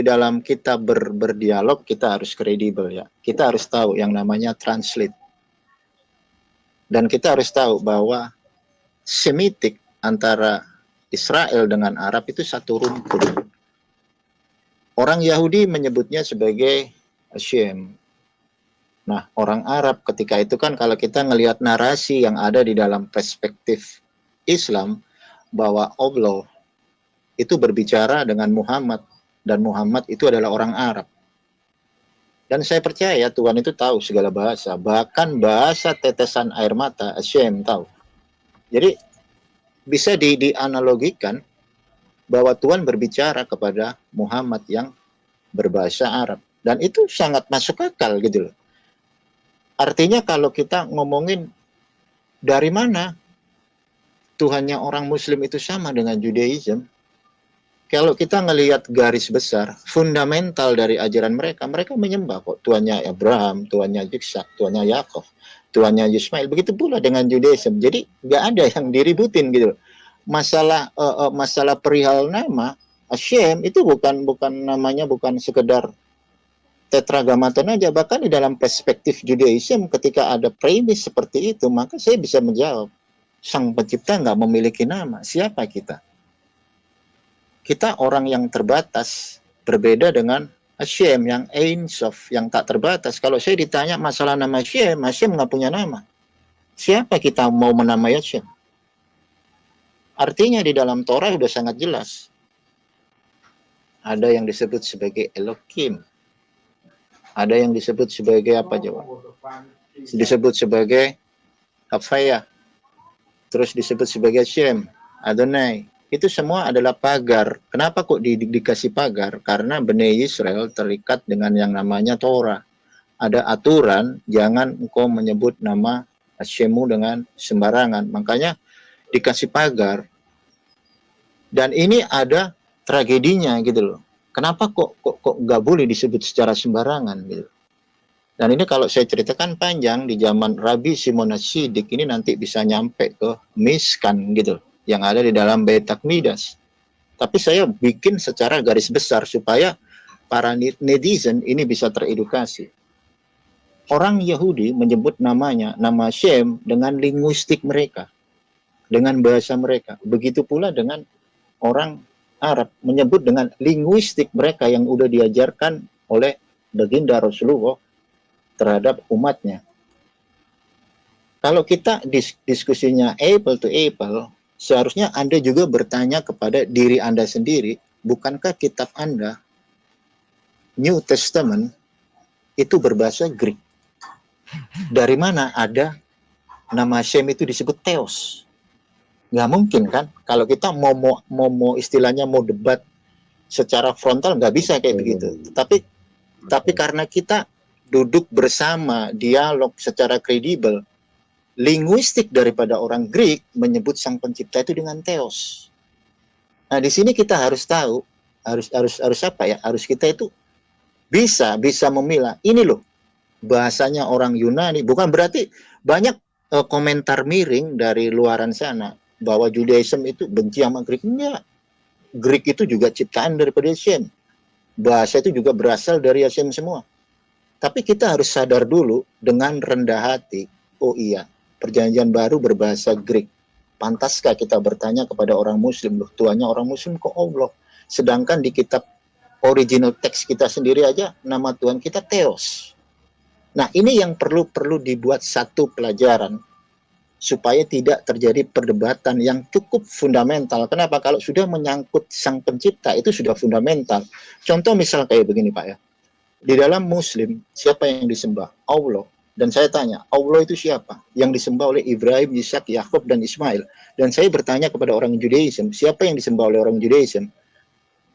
dalam kita berdialog, kita harus kredibel ya. Kita harus tahu yang namanya translate. Dan kita harus tahu bahwa Semitik antara Israel dengan Arab itu satu rumpun. Orang Yahudi menyebutnya sebagai Hashem. Nah, orang Arab ketika itu kan kalau kita ngelihat narasi yang ada di dalam perspektif Islam, bahwa Allah itu berbicara dengan Muhammad, dan Muhammad itu adalah orang Arab. Dan saya percaya Tuhan itu tahu segala bahasa, bahkan bahasa tetesan air mata, Hashem tahu. Jadi bisa dianalogikan bahwa Tuhan berbicara kepada Muhammad yang berbahasa Arab. Dan itu sangat masuk akal gitu loh. Artinya kalau kita ngomongin dari mana Tuhannya orang Muslim itu sama dengan Judaism, kalau kita ngelihat garis besar, fundamental dari ajaran mereka, mereka menyembah kok Tuhannya Abraham, Tuhannya Yitzhak, Tuhannya Yakov, Tuhannya Ismail. Begitu pula dengan Judaism. Jadi nggak ada yang diributin gitu. Masalah perihal nama Hashem itu bukan namanya bukan sekedar tetragrammaton aja, bahkan di dalam perspektif Judaism ketika ada premis seperti itu, maka saya bisa menjawab, Sang Pencipta nggak memiliki nama. Siapa kita? Kita orang yang terbatas, berbeda dengan Hashem yang Ein Sof, yang tak terbatas. Kalau saya ditanya masalah nama Hashem nggak punya nama. Siapa kita mau menamai Hashem? Artinya di dalam Torah sudah sangat jelas. Ada yang disebut sebagai Elohim. Ada yang disebut sebagai apa coba? Disebut sebagai Hafaya. Terus disebut sebagai Shem, Adonai. Itu semua adalah pagar. Kenapa kok dikasih pagar? Karena Bani Israel terikat dengan yang namanya Torah. Ada aturan, jangan engkau menyebut nama Hashemu dengan sembarangan. Makanya dikasih pagar. Dan ini ada tragedinya gitu loh. Kenapa kok nggak boleh disebut secara sembarangan gitu. Dan ini kalau saya ceritakan panjang, di zaman Rabi Simon Sidik ini nanti bisa nyampe ke Miskan gitu. yang ada di dalam Bait Takmidas. Tapi saya bikin secara garis besar supaya para netizen ini bisa teredukasi. Orang Yahudi menyebut namanya, nama Shem, dengan linguistik mereka, dengan bahasa mereka. Begitu pula dengan orang Arab menyebut dengan linguistik mereka yang udah diajarkan oleh baginda Rasulullah terhadap umatnya. Kalau kita diskusinya apple to apple, seharusnya Anda juga bertanya kepada diri Anda sendiri, bukankah kitab Anda, New Testament, itu berbahasa Greek? Dari mana ada nama Shem itu disebut Theos? Nggak mungkin kan? Kalau kita mau istilahnya mau debat secara frontal, nggak bisa kayak begitu. Tapi karena kita duduk bersama, dialog secara kredibel, linguistik daripada orang Greek menyebut sang pencipta itu dengan Theos. Nah, di sini kita harus tahu, harus apa ya? Harus kita itu bisa memilah. Ini loh bahasanya orang Yunani. Bukan berarti banyak komentar miring dari luaran sana bahwa Judaism itu benci sama Greek. Enggak. Greek itu juga ciptaan daripada Shem. Bahasa itu juga berasal dari Shem semua. Tapi kita harus sadar dulu dengan rendah hati. Oh iya, Perjanjian Baru berbahasa Greek. Pantaskah kita bertanya kepada orang Muslim, loh tuanya orang Muslim kok Allah? Sedangkan di kitab original teks kita sendiri aja nama Tuhan kita Theos. Nah, ini yang perlu dibuat satu pelajaran supaya tidak terjadi perdebatan yang cukup fundamental. Kenapa? Kalau sudah menyangkut sang pencipta itu sudah fundamental. Contoh misal kayak begini Pak ya. Di dalam Muslim siapa yang disembah? Allah. Dan saya tanya, Allah itu siapa? Yang disembah oleh Ibrahim, Ishak, Yakub, dan Ismail. Dan saya bertanya kepada orang Judaism, siapa yang disembah oleh orang Judaism?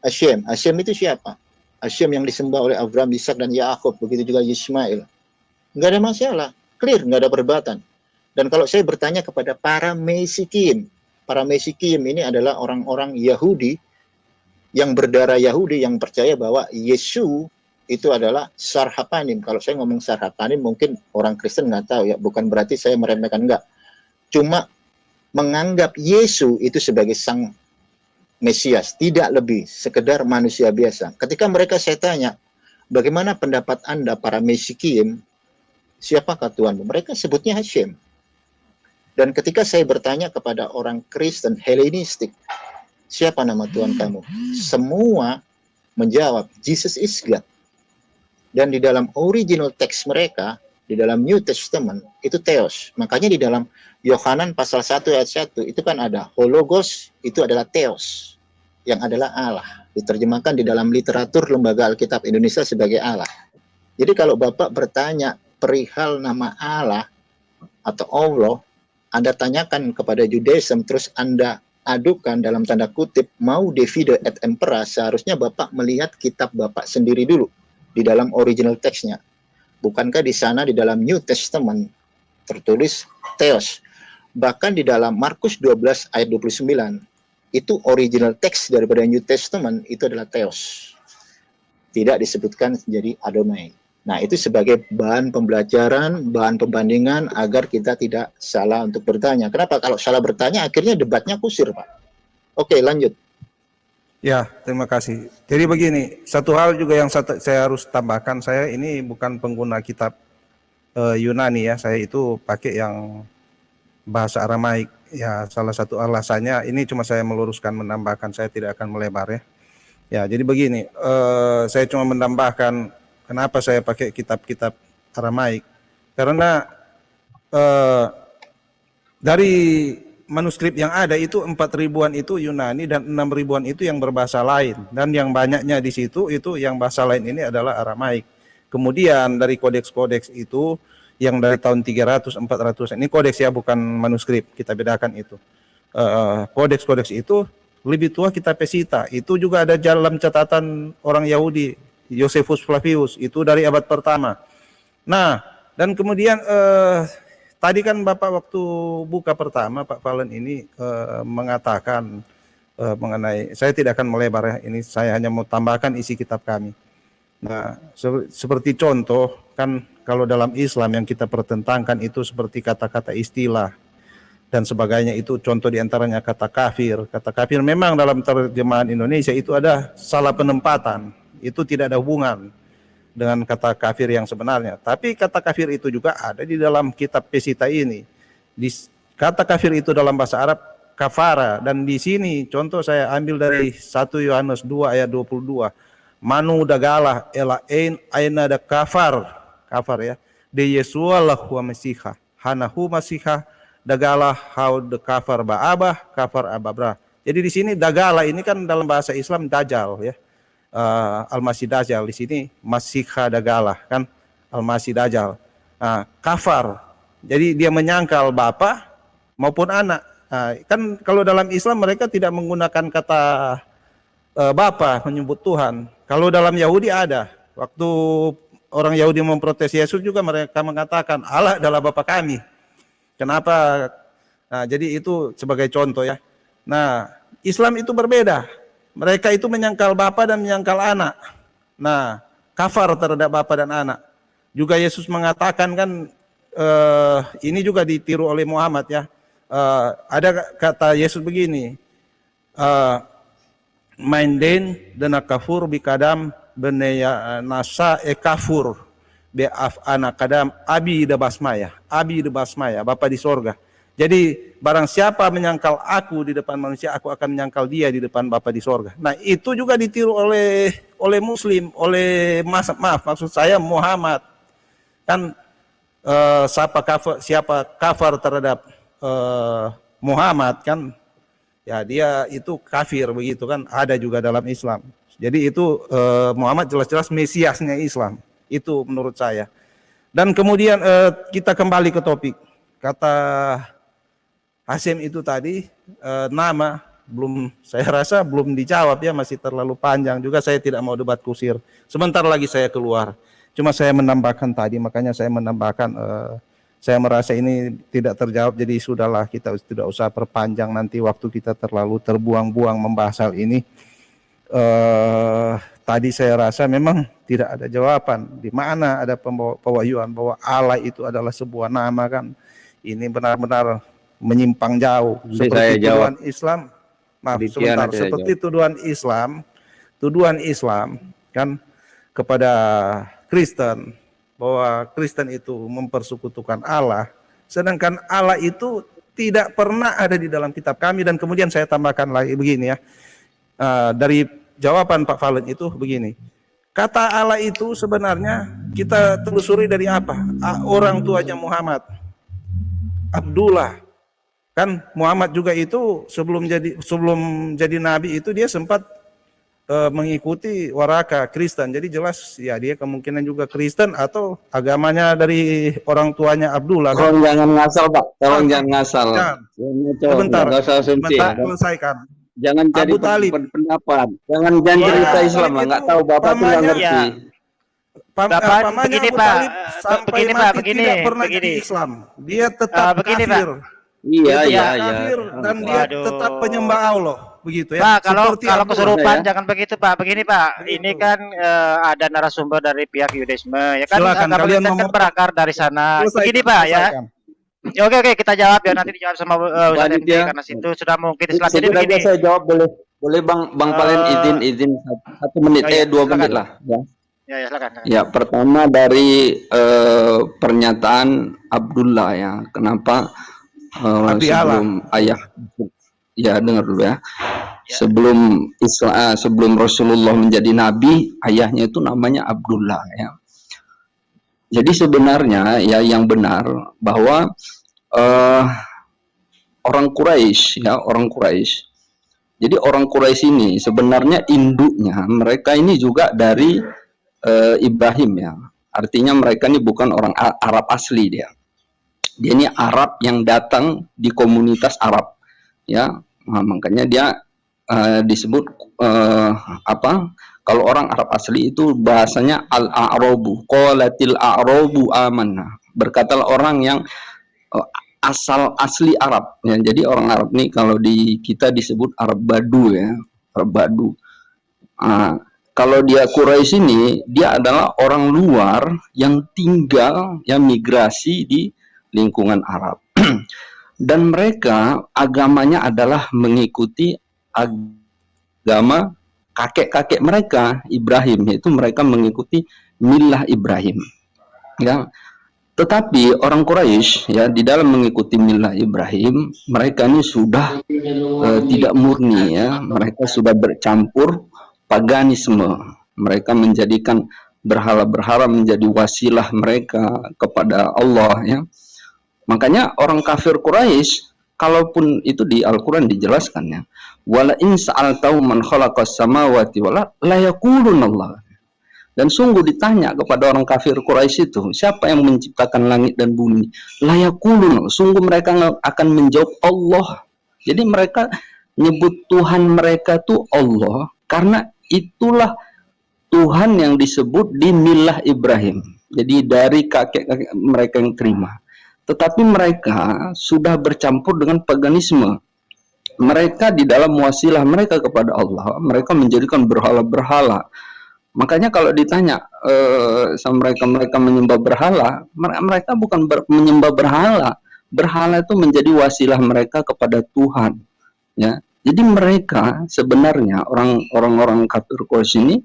Hashem. Hashem itu siapa? Hashem yang disembah oleh Abraham, Ishak, dan Yakub. Begitu juga Ismail. Nggak ada masalah. Clear, nggak ada perdebatan. Dan kalau saya bertanya kepada para Mesikim ini adalah orang-orang Yahudi yang berdarah Yahudi yang percaya bahwa Yesus itu adalah Sarhapanim. Kalau saya ngomong Sarhapanim mungkin orang Kristen nggak tahu ya, bukan berarti saya meremehkan, enggak. Cuma menganggap Yesus itu sebagai sang Mesias, tidak lebih, sekedar manusia biasa. Ketika mereka saya tanya, bagaimana pendapat Anda para Mesikim, siapakah Tuhanmu? Mereka sebutnya Hashem. Dan ketika saya bertanya kepada orang Kristen Helenistik, siapa nama Tuhan kamu? Semua menjawab, Jesus is God. Dan di dalam original teks mereka, di dalam New Testament, itu Theos. Makanya di dalam Yohanan pasal 1 ayat 1, itu kan ada Hologos, itu adalah Theos, yang adalah Allah. Diterjemahkan di dalam literatur Lembaga Alkitab Indonesia sebagai Allah. Jadi kalau Bapak bertanya perihal nama Allah atau Allah, Anda tanyakan kepada Judaism, terus Anda adukan dalam tanda kutip, mau divide et impera, seharusnya Bapak melihat kitab Bapak sendiri dulu, di dalam original teksnya. Bukankah di sana, di dalam New Testament, tertulis Theos. Bahkan di dalam Markus 12 ayat 29, itu original teks daripada New Testament, itu adalah Theos. Tidak disebutkan jadi Adonai. Nah, itu sebagai bahan pembelajaran, bahan pembandingan agar kita tidak salah untuk bertanya. Kenapa? Kalau salah bertanya, akhirnya debatnya kusir, Pak. Oke, lanjut. Ya, terima kasih. Jadi begini, satu hal juga yang saya harus tambahkan, saya ini bukan pengguna kitab Yunani ya, saya itu pakai yang bahasa Aramaik. Ya, salah satu alasannya, ini cuma saya meluruskan, menambahkan, saya tidak akan melebar ya. Ya, jadi begini, saya cuma menambahkan, kenapa saya pakai kitab-kitab Aramaik? Karena dari manuskrip yang ada itu 4.000-an itu Yunani dan 6.000-an itu yang berbahasa lain. Dan yang banyaknya di situ itu yang bahasa lain ini adalah Aramaik. Kemudian dari kodeks-kodeks itu yang dari tahun 300, 400, ini kodeks ya bukan manuskrip, kita bedakan itu. Kodeks-kodeks itu lebih tua kitab Pesita. Itu juga ada dalam catatan orang Yahudi, Josephus Flavius, itu dari abad pertama. Nah, dan kemudian tadi kan Bapak waktu buka pertama, Pak Valen ini mengatakan mengenai, saya tidak akan melebar ya, ini saya hanya mau tambahkan isi kitab kami. Nah, seperti contoh, kan kalau dalam Islam yang kita pertentangkan itu seperti kata-kata istilah. dan sebagainya. Itu contoh diantaranya kata kafir. Kata kafir memang dalam terjemahan Indonesia itu ada salah penempatan, itu tidak ada hubungan dengan kata kafir yang sebenarnya. Tapi kata kafir itu juga ada di dalam kitab Pesita ini. Kata kafir itu dalam bahasa Arab kafara, dan di sini contoh saya ambil dari 1 Yohanes 2 ayat 22. Manu dagalah ela aina da kafar ya. De Yesualah wa Masiha. Hanahu Masiha dagalah hau de kafar ba'abah kafar ababra. Jadi di sini dagala ini kan dalam bahasa Islam dajjal ya. Al-Masih Dajjal, di sini Masiha dagalah kan Al-Masih Dajjal. Kafar. Jadi dia menyangkal bapa maupun anak. Kan kalau dalam Islam mereka tidak menggunakan kata bapa menyebut Tuhan. Kalau dalam Yahudi ada. Waktu orang Yahudi memprotes Yesus juga mereka mengatakan Allah adalah Bapa kami. Kenapa? Nah, jadi itu sebagai contoh ya. Nah, Islam itu berbeda. Mereka itu menyangkal bapa dan menyangkal anak. Nah, kafar terhadap bapa dan anak. Juga Yesus mengatakan kan ini juga ditiru oleh Muhammad ya. Ada kata Yesus begini, mainden dana kafur bikadam beneya nasa kafur beaf anak kadam abi de basmaya Bapa di sorga. Jadi barang siapa menyangkal aku di depan manusia, aku akan menyangkal dia di depan Bapa di sorga. Nah itu juga ditiru oleh Muslim, maksud saya Muhammad kan. Siapa kafar terhadap Muhammad kan ya dia itu kafir begitu kan, ada juga dalam Islam. Jadi itu Muhammad jelas-jelas Mesiasnya Islam, itu menurut saya. Dan kemudian kita kembali ke topik kata Hasim itu tadi, nama saya rasa belum dijawab ya, masih terlalu panjang juga, saya tidak mau debat kusir. Sebentar lagi saya keluar, cuma saya menambahkan tadi, makanya saya menambahkan saya merasa ini tidak terjawab, jadi sudahlah kita tidak usah perpanjang, nanti waktu kita terlalu terbuang-buang membahas hal ini. Tadi saya rasa memang tidak ada jawaban, di mana ada pewahyuan bahwa Allah itu adalah sebuah nama kan. Ini benar-benar menyimpang jauh. Seperti tuduhan Islam, seperti tuduhan Islam kan kepada Kristen, bahwa Kristen itu mempersekutukan Allah, sedangkan Allah itu tidak pernah ada di dalam kitab kami. Dan kemudian saya tambahkan lagi begini ya, dari jawaban Pak Valen itu begini, kata Allah itu sebenarnya kita telusuri dari apa? Orang tuanya Muhammad, Abdullah, kan Muhammad juga itu sebelum jadi nabi itu dia sempat mengikuti waraka Kristen. Jadi jelas ya dia kemungkinan juga Kristen atau agamanya dari orang tuanya Abdullah. Tolong jangan ngasal Pak, tolong jangan ngasal. Sebentar, selesaikan. Jangan cari pendapat, jangan cerita Islam lah, nggak tahu Bapak tuh nggak ngerti. Begini Pak, begini Pak, tidak pernah di Islam, dia tetap begini, kafir. Iya. Dan dia tetap penyembah Allah. Begitu ya. Pak, kalau kesurupan ya? Jangan begitu Pak. Begini Pak, ini kan ada narasumber dari pihak Yudaisme ya kan. Silakan, kalian kan berakar dari sana. Begini Pak ya. Oke, kita jawab ya, nanti dijawab sama Ustaz MD karena situ sudah mungkin Islam. Jadi begini. Saya jawab boleh Bang Palen izin 1 menit 2 menit lah ya. Ya, silakan. Ya, pertama dari pernyataan Abdullah ya. Kenapa sebelum ayah ya dengar dulu ya. Sebelum Rasulullah menjadi nabi, ayahnya itu namanya Abdullah ya. Jadi sebenarnya ya yang benar bahwa orang Quraisy. Jadi orang Quraisy ini sebenarnya induknya mereka ini juga dari Ibrahim ya. Artinya mereka ini bukan orang Arab asli dia. Dia ini Arab yang datang di komunitas Arab ya. Nah, makanya dia disebut kalau orang Arab asli itu bahasanya al-a'rabu, qalatil a'rabu amanna. Berkatalah orang yang asli Arab ya. Jadi orang Arab nih kalau di kita disebut Arab Badu ya, Arab Badu. Kalau dia Quraisy ini dia adalah orang luar yang tinggal yang migrasi di lingkungan Arab. dan mereka agamanya adalah mengikuti agama kakek-kakek mereka Ibrahim, yaitu mereka mengikuti milah Ibrahim. Ya. Tetapi orang Quraisy ya di dalam mengikuti milah Ibrahim, mereka ini sudah tidak murni ya, mereka sudah bercampur paganisme. Mereka menjadikan berhala-berhala menjadi wasilah mereka kepada Allah ya. Makanya orang kafir Quraisy, kalaupun itu di Al-Qur'an dijelaskan ya, wala in sa'altahu man khalaqas samawati wal la yaquluna Allah. Dan sungguh ditanya kepada orang kafir Quraisy itu, siapa yang menciptakan langit dan bumi? La yaquluna, sungguh mereka akan menjawab Allah. Jadi mereka nyebut Tuhan mereka tuh Allah karena itulah Tuhan yang disebut di milah Ibrahim. Jadi dari kakek-kakek mereka yang terima. Tetapi mereka sudah bercampur dengan paganisme. Mereka di dalam wasilah mereka kepada Allah, mereka menjadikan berhala-berhala. Makanya kalau ditanya sama mereka menyembah berhala, mereka bukan menyembah berhala. Berhala itu menjadi wasilah mereka kepada Tuhan. Ya, jadi mereka sebenarnya orang-orang kafir Quraisy ini,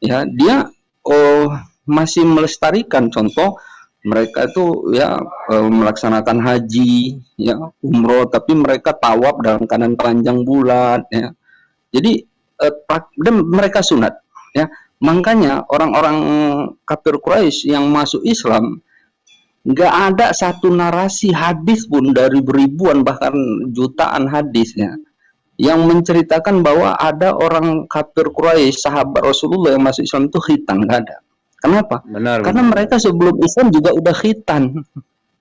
ya dia masih melestarikan contoh mereka itu ya melaksanakan haji, ya umroh, tapi mereka tawaf dalam keadaan telanjang bulat, ya. Jadi dan mereka sunat. Ya, makanya orang-orang kafir Quraisy yang masuk Islam nggak ada satu narasi hadis pun dari ribuan bahkan jutaan hadis ya yang menceritakan bahwa ada orang kafir Quraisy sahabat Rasulullah yang masuk Islam itu khitan, nggak ada. Kenapa? Karena mereka sebelum Islam juga udah khitan.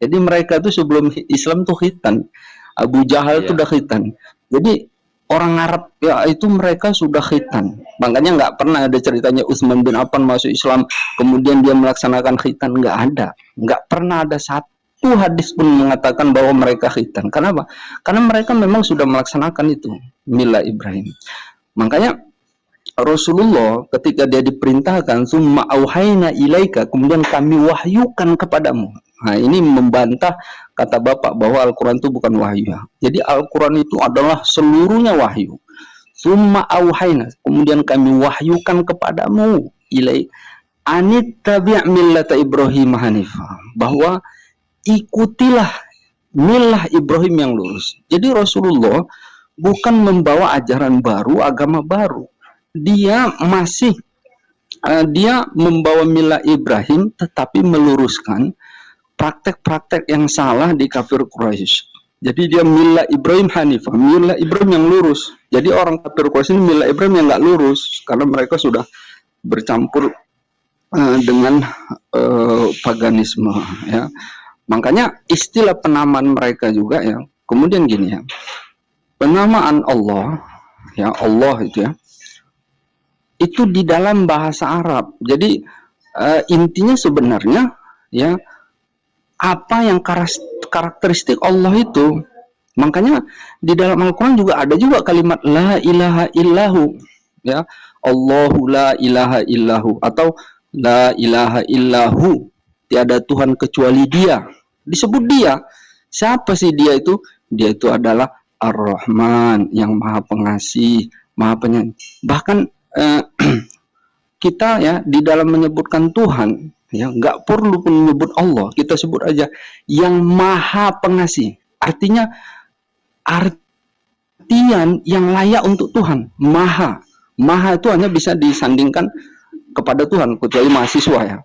Jadi mereka itu sebelum Islam tuh khitan. Abu Jahal itu udah khitan. Jadi orang Arab ya itu mereka sudah khitan. Makanya nggak pernah ada ceritanya Utsman bin Affan masuk Islam kemudian dia melaksanakan khitan, nggak ada. Nggak pernah ada satu hadis pun mengatakan bahwa mereka khitan. Kenapa? Karena mereka memang sudah melaksanakan itu milah Ibrahim. Makanya Rasulullah ketika dia diperintahkan summa auhayna ilaika, kemudian kami wahyukan kepadamu. Nah, ini membantah kata Bapak bahwa Al-Quran itu bukan wahyu. Jadi Al-Quran itu adalah seluruhnya wahyu. Summa auhayna, kemudian kami wahyukan kepadamu ilai anit tabi' millata Ibrahim hanifah, bahwa ikutilah milah Ibrahim yang lurus. Jadi Rasulullah bukan membawa ajaran baru, agama baru. Dia masih dia membawa milah Ibrahim tetapi meluruskan praktek-praktek yang salah di kafir Quraisy. Jadi dia milah Ibrahim hanifah, milah Ibrahim yang lurus. Jadi orang kafir Quraisy ini milah Ibrahim yang nggak lurus karena mereka sudah bercampur dengan paganisme ya. Makanya istilah penamaan mereka juga ya. Kemudian gini ya. Penamaan Allah ya, Allah itu ya. Itu di dalam bahasa Arab. Jadi intinya sebenarnya ya apa yang karakteristik Allah itu. Makanya di dalam Al-Quran juga ada juga kalimat la ilaha illahu ya, Allahu la ilaha illahu, atau la ilaha illahu, tiada Tuhan kecuali dia. Disebut dia. Siapa sih dia itu? Dia itu adalah Ar-Rahman, yang maha pengasih, maha penyayang. Bahkan kita ya di dalam menyebutkan Tuhan ya nggak perlu pun menyebut Allah, kita sebut aja yang maha pengasih. Artinya artian yang layak untuk Tuhan. Maha itu hanya bisa disandingkan kepada Tuhan kecuali mahasiswa ya.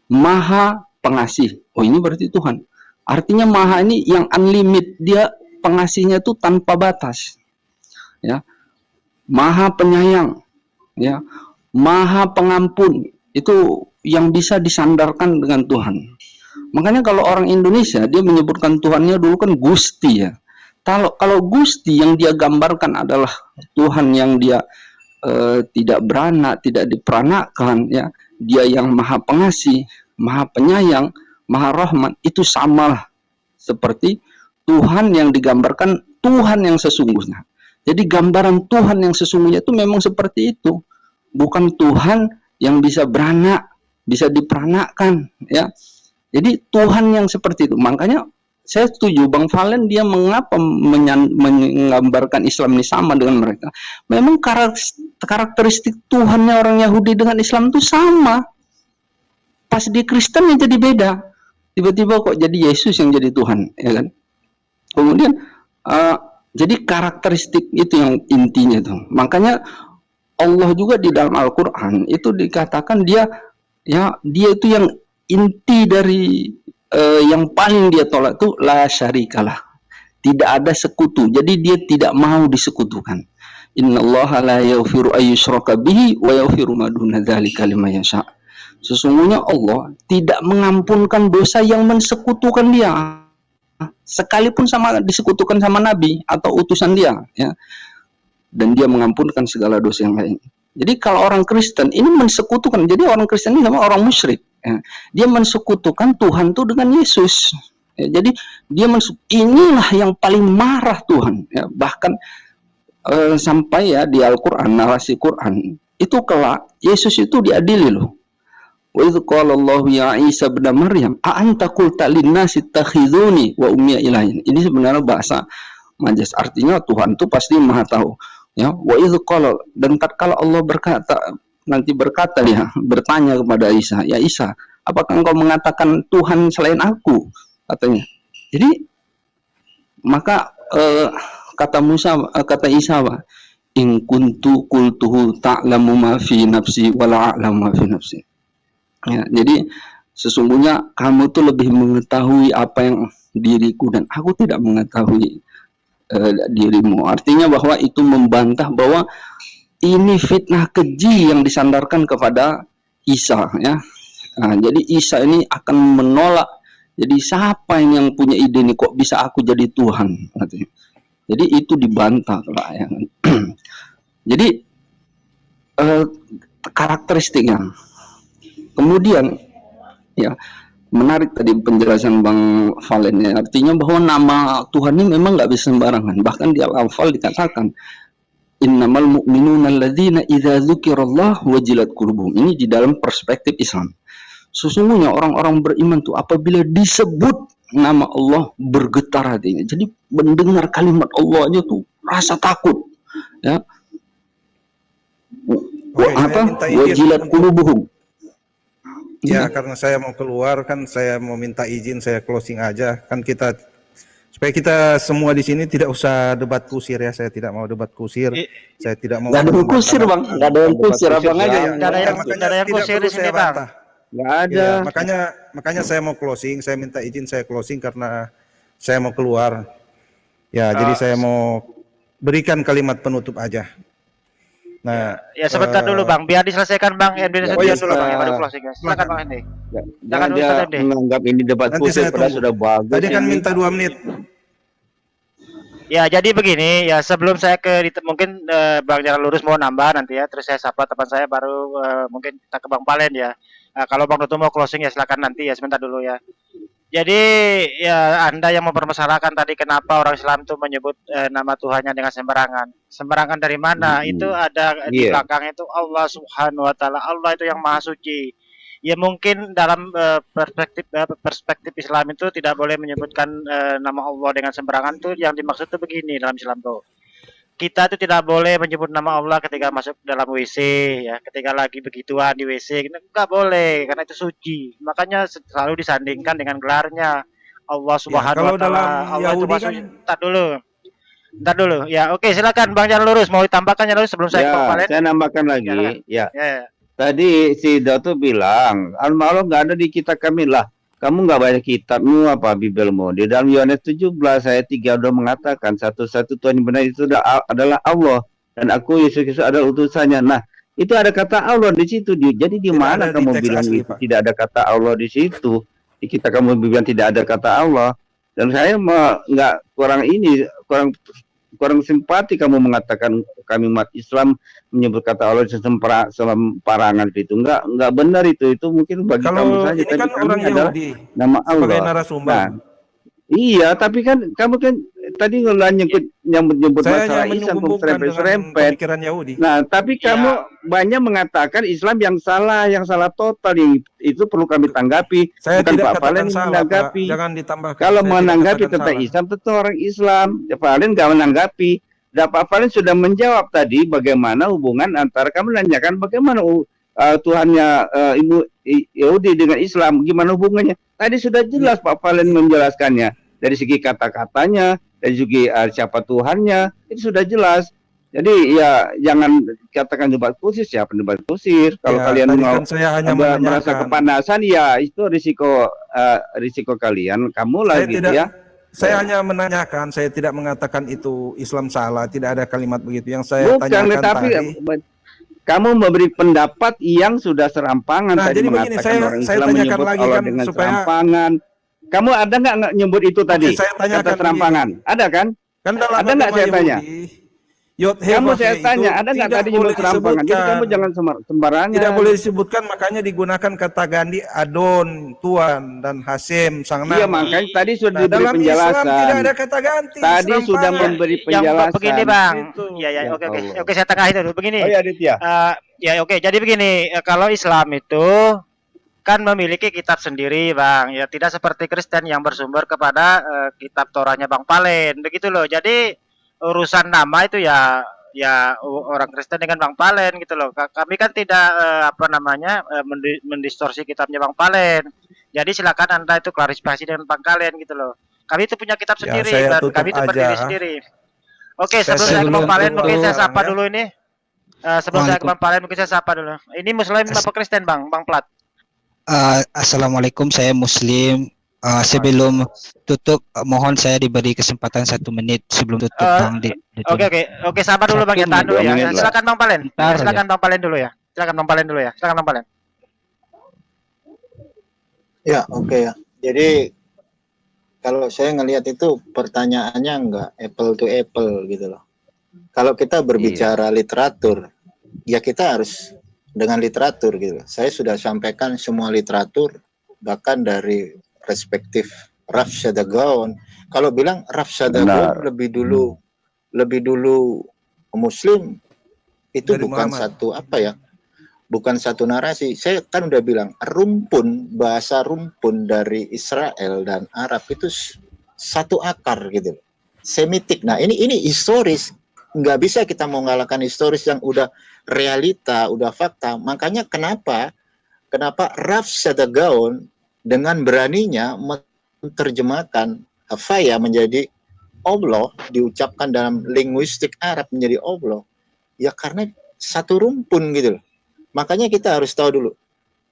Maha pengasih, oh ini berarti Tuhan. Artinya maha ini yang unlimited, dia pengasihnya itu tanpa batas ya. Maha penyayang ya, maha pengampun, itu yang bisa disandarkan dengan Tuhan. Makanya kalau orang Indonesia dia menyebutkan Tuhannya dulu kan Gusti ya. Kalau Gusti yang dia gambarkan adalah Tuhan yang dia tidak beranak, tidak diperanakan ya. Dia yang maha pengasih, maha penyayang, maha rahman, itu samalah seperti Tuhan yang digambarkan Tuhan yang sesungguhnya. Jadi gambaran Tuhan yang sesungguhnya itu memang seperti itu. Bukan Tuhan yang bisa beranak, bisa diperanakkan ya. Jadi Tuhan yang seperti itu. Makanya saya setuju Bang Valen, dia mengapa menggambarkan Islam ini sama dengan mereka. Memang karakteristik Tuhannya orang Yahudi dengan Islam itu sama. Pas di Kristen yang jadi beda. Tiba-tiba kok jadi Yesus yang jadi Tuhan, ya kan? Kemudian jadi karakteristik itu yang intinya tuh. Makanya Allah juga di dalam Al-Qur'an itu dikatakan dia itu yang inti dari yang paling dia tolak itu la syarikalah. Tidak ada sekutu. Jadi dia tidak mau disekutukan. Innallaha la yaghfiru ayyushraka bihi wa yaghfiru ma duna dzalika liman yasha. Sesungguhnya Allah tidak mengampunkan dosa yang mensekutukan dia, sekalipun disekutukan sama nabi atau utusan dia, ya. Dan dia mengampunkan segala dosa yang lain. Jadi kalau orang Kristen ini mensekutukan, jadi orang Kristen ini sama orang musyrik, ya. Dia mensekutukan Tuhan itu dengan Yesus, ya. Jadi dia inilah yang paling marah Tuhan, ya. Bahkan sampai ya di Al-Quran, narasi Quran itu kelak Yesus itu diadili loh. Wa idz qala Allahu ya Isa ibn Maryam a anta qulta lin-nasi ittakhizuni wa ummiya ilahin. Ini sebenarnya bahasa majas, artinya Tuhan itu pasti Maha tahu, ya. Wa idz qala, dan tatkala Allah berkata dia bertanya kepada Isa, ya Isa, apakah engkau mengatakan Tuhan selain aku, katanya. Jadi maka kata Isa, in kuntu qultuhu ta'lamu ma fi nafsi wa la a'lamu ma fi nafsi. Ya, jadi sesungguhnya kamu tuh lebih mengetahui apa yang diriku dan aku tidak mengetahui dirimu. Artinya bahwa itu membantah bahwa ini fitnah keji yang disandarkan kepada Isa, ya. Nah, jadi Isa ini akan menolak. Jadi siapa yang punya ide ini, kok bisa aku jadi Tuhan? Artinya. Jadi itu dibantah lah, ya. Jadi karakteristiknya. Kemudian ya menarik tadi penjelasan Bang Valen, ya. Artinya bahwa nama Tuhan ini memang nggak bisa sembarangan. Bahkan di Al-Anfal dikatakan innamal mu'minuna alladzina idza dzukirallah wajilat qulubuhum. Ini di dalam perspektif Islam. Sesungguhnya orang-orang beriman tuh apabila disebut nama Allah bergetar hatinya. Jadi mendengar kalimat Allah aja tuh rasa takut, ya. Wajilat qulubuhum. Ya, karena saya mau keluar kan, saya mau minta izin, saya closing aja. Kan kita supaya kita semua di sini tidak usah debat kusir, ya. Saya tidak mau debat kusir. Saya tidak mau. Nggak ada yang kusir, Bang. Nggak ada yang kusir, Abang aja. Nggak ada yang kusir di sini, Bang. Nggak ada. Ya, makanya saya mau closing. Saya minta izin saya closing karena saya mau keluar. Ya, jadi saya mau berikan kalimat penutup aja. Nah, ya sebentar dulu Bang, biar diselesaikan Bang Hendy dulu Bang, yang baru closing, guys. Silakan Bang Hendy. Jangan dia menganggap ini debat kusir, padahal sudah bagus. Tadi kan minta 2 menit. Ya, jadi begini, ya sebelum saya mungkin Bang Jalan Lurus mau nambah nanti, ya, terus saya sapa teman saya baru mungkin kita ke Bang Palen, ya. Kalau Bang Doto mau closing ya silakan nanti, ya, sebentar dulu, ya. Jadi ya Anda yang mempermasalahkan tadi kenapa orang Islam itu menyebut nama Tuhannya dengan sembarangan. Sembarangan dari mana? Itu ada di belakang itu Allah Subhanahu wa taala. Allah itu yang Maha Suci. Ya mungkin dalam perspektif Islam itu tidak boleh menyebutkan nama Allah dengan sembarangan. Itu yang dimaksud itu begini dalam Islam tuh. Kita itu tidak boleh menyebut nama Allah ketika masuk dalam WC, ya, ketika lagi begituan di WC, nggak boleh karena itu suci. Makanya selalu disandingkan dengan gelarnya Allah Subhanahu wa taala. Allah itu Maha Suci. Ntar dulu. Ya, oke, silakan Bang Jalan Lurus, mau ditambahkan Jalan Lurus sebelum saya kembali. Saya nambahkan lagi. Ya. Tadi si Dato bilang, Allah nggak ada di kitab kami lah. Kamu nggak baca kitabmu apa Bibelmu? Di dalam Yohanes 17 ayat 3 udah mengatakan satu-satu Tuhan yang benar itu adalah Allah dan aku Yesus Kristus adalah utusannya. Nah, itu ada kata Allah di situ. Jadi di mana kamu bilang asli, tidak ada kata Allah di situ? Di kita kamu bilang tidak ada kata Allah. Dan saya nggak kurang simpati kamu mengatakan kami umat Islam menyebut kata Allah sembarangan itu. Enggak benar itu mungkin bagi kamu saja. Ini kan orang Yahudi nama Allah sebagai narasumber. Nah, iya, tapi kan kamu kan tadi nyebut yang menyebut Saya masalah hanya Islam menyumbungkan dengan serempet-serempet. pemikiran Yahudi. Nah, tapi kamu banyak mengatakan Islam yang salah total. Itu perlu kami tanggapi. Saya Bukan tidak Pak Valen katakan yang salah, Pak. menanggapi. Jangan ditambahkan. Kalau Saya tidak menanggapi katakan tentang salah. Islam, tentu orang Islam. Pak Valen nggak menanggapi. Dan Pak Valen sudah menjawab tadi bagaimana hubungan antara, kamu nanyakan bagaimana Tuhannya Ibu Yahudi dengan Islam, gimana hubungannya? Tadi sudah jelas Pak Valen menjelaskannya. Dari segi kata-katanya, dari segi siapa Tuhannya, itu sudah jelas. Jadi ya jangan katakan debat kusir, siapa debat kusir. Kalau Ya, kalian tadi mau kan saya hanya merasa menanyakan. kepanasan, ya itu risiko kalian. Kamu lah Saya gitu tidak, ya. saya hanya menanyakan, saya tidak mengatakan itu Islam salah, tidak ada kalimat begitu. Yang saya Bukan, tanyakan tapi tadi. kamu memberi pendapat yang sudah serampangan Nah, tadi, jadi begini, mengatakan orang saya Islam tanyakan menyebut lagi Allah kan dengan supaya serampangan. Kamu ada nggak nyebut itu tadi? saya tanyakan Kata serampangan. Ada kan? kan dalam Ada nggak agama saya tanya? Yahudi, Yod Kamu Heh saya itu tanya, ada nggak tidak tadi boleh nyebut serampangan? Jadi disebutkan. kamu jangan sembarangan. Tidak boleh disebutkan, makanya digunakan kata ganti Adon, Tuhan, dan Hasim, sang nama. Iya, makanya tadi sudah Nah, diberi dalam Islam penjelasan. tidak ada kata ganti. Tadi sudah serampangan. memberi Yang penjelasan. begini Bang, Gitu. ya Ya oke Allah. oke saya tengahin dulu begini. Oh ya Aditya. Ya oke, jadi begini, kalau Islam itu kan memiliki kitab sendiri, Bang. Ya tidak seperti Kristen yang bersumber kepada kitab Torahnya Bang Palen, begitu loh. Jadi urusan nama itu ya orang Kristen dengan Bang Palen gitu loh. Kami kan tidak mendistorsi kitabnya Bang Palen. Jadi silakan Anda itu klarifikasi dengan Bang Palen gitu loh. Kami itu punya kitab Ya, sendiri saya dan tutup kami itu aja. berdiri sendiri. Oke, Saya sebelum saya ke Bang Palen, tutup mungkin saya sekarang sapa ya. dulu ini. Sebelum saya ke Bang Palen, mungkin saya sapa dulu. Ini Muslim apa Kristen, Bang? Bang Plat. Assalamualaikum, saya Muslim. Sebelum tutup, mohon saya diberi kesempatan 1 menit sebelum tutup, Bang. Oke, sabar dulu Bang, ya tahan dulu ya. 2 menit lah. Silakan Bang Palen. Bentar Silakan Bang Palen dulu ya. Silakan Bang Palen dulu ya. Silakan Bang Palen. Ya, oke ya. Jadi kalau saya ngelihat itu pertanyaannya enggak apple to apple gitu loh. Kalau kita berbicara literatur, ya kita harus dengan literatur gitu. Saya sudah sampaikan semua literatur, bahkan dari respektif Rav Shadagon. Kalau bilang Rav Shadagon lebih dulu Muslim, itu Dari bukan Muhammad. bukan satu narasi. Saya kan udah bilang bahasa rumpun dari Israel dan Arab itu satu akar gitu, Semitik. Nah ini historis, nggak bisa kita mengalahkan historis yang udah realita, udah fakta. Makanya kenapa Rav Shadagon dengan beraninya menerjemahkan Havaya menjadi Allah, diucapkan dalam linguistik Arab menjadi Allah, ya karena satu rumpun gitu loh. Makanya kita harus tahu dulu,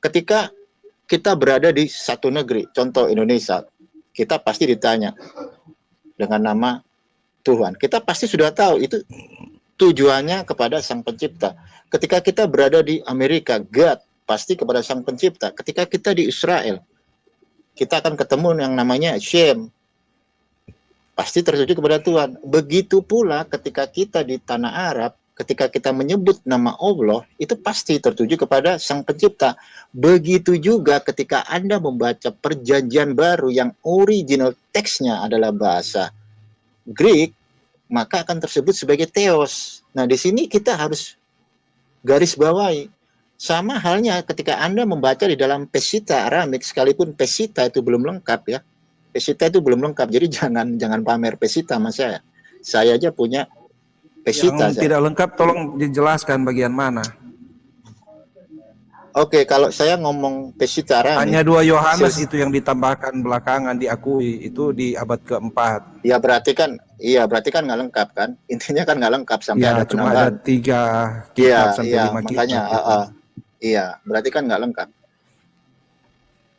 ketika kita berada di satu negeri, contoh Indonesia, kita pasti ditanya dengan nama Tuhan. Kita pasti sudah tahu itu tujuannya kepada Sang Pencipta. Ketika kita berada di Amerika, God pasti kepada Sang Pencipta. Ketika kita di Israel, kita akan ketemu yang namanya Shem, pasti tertuju kepada Tuhan. Begitu pula ketika kita di tanah Arab, ketika kita menyebut nama Allah, itu pasti tertuju kepada Sang Pencipta. Begitu juga ketika Anda membaca Perjanjian Baru yang original teksnya adalah bahasa Greek, maka akan tersebut sebagai Theos. Nah, di sini kita harus garis bawahi. Sama halnya ketika Anda membaca di dalam Peshitta Aramik, sekalipun Peshitta itu belum lengkap ya. Peshitta itu belum lengkap, jadi jangan pamer Peshitta sama saya. Saya aja punya Peshitta. Yang tidak lengkap tolong dijelaskan bagian mana. Oke, kalau saya ngomong Peshitta Aramik, Hanya 2 Yohanes itu yang ditambahkan belakangan diakui, itu di abad keempat. ya berarti kan nggak lengkap kan? Intinya kan nggak lengkap sampai Ya, ada cuma ada penambahan. 3 kitab sampai 5 makanya kitab. iya, berarti kan nggak lengkap.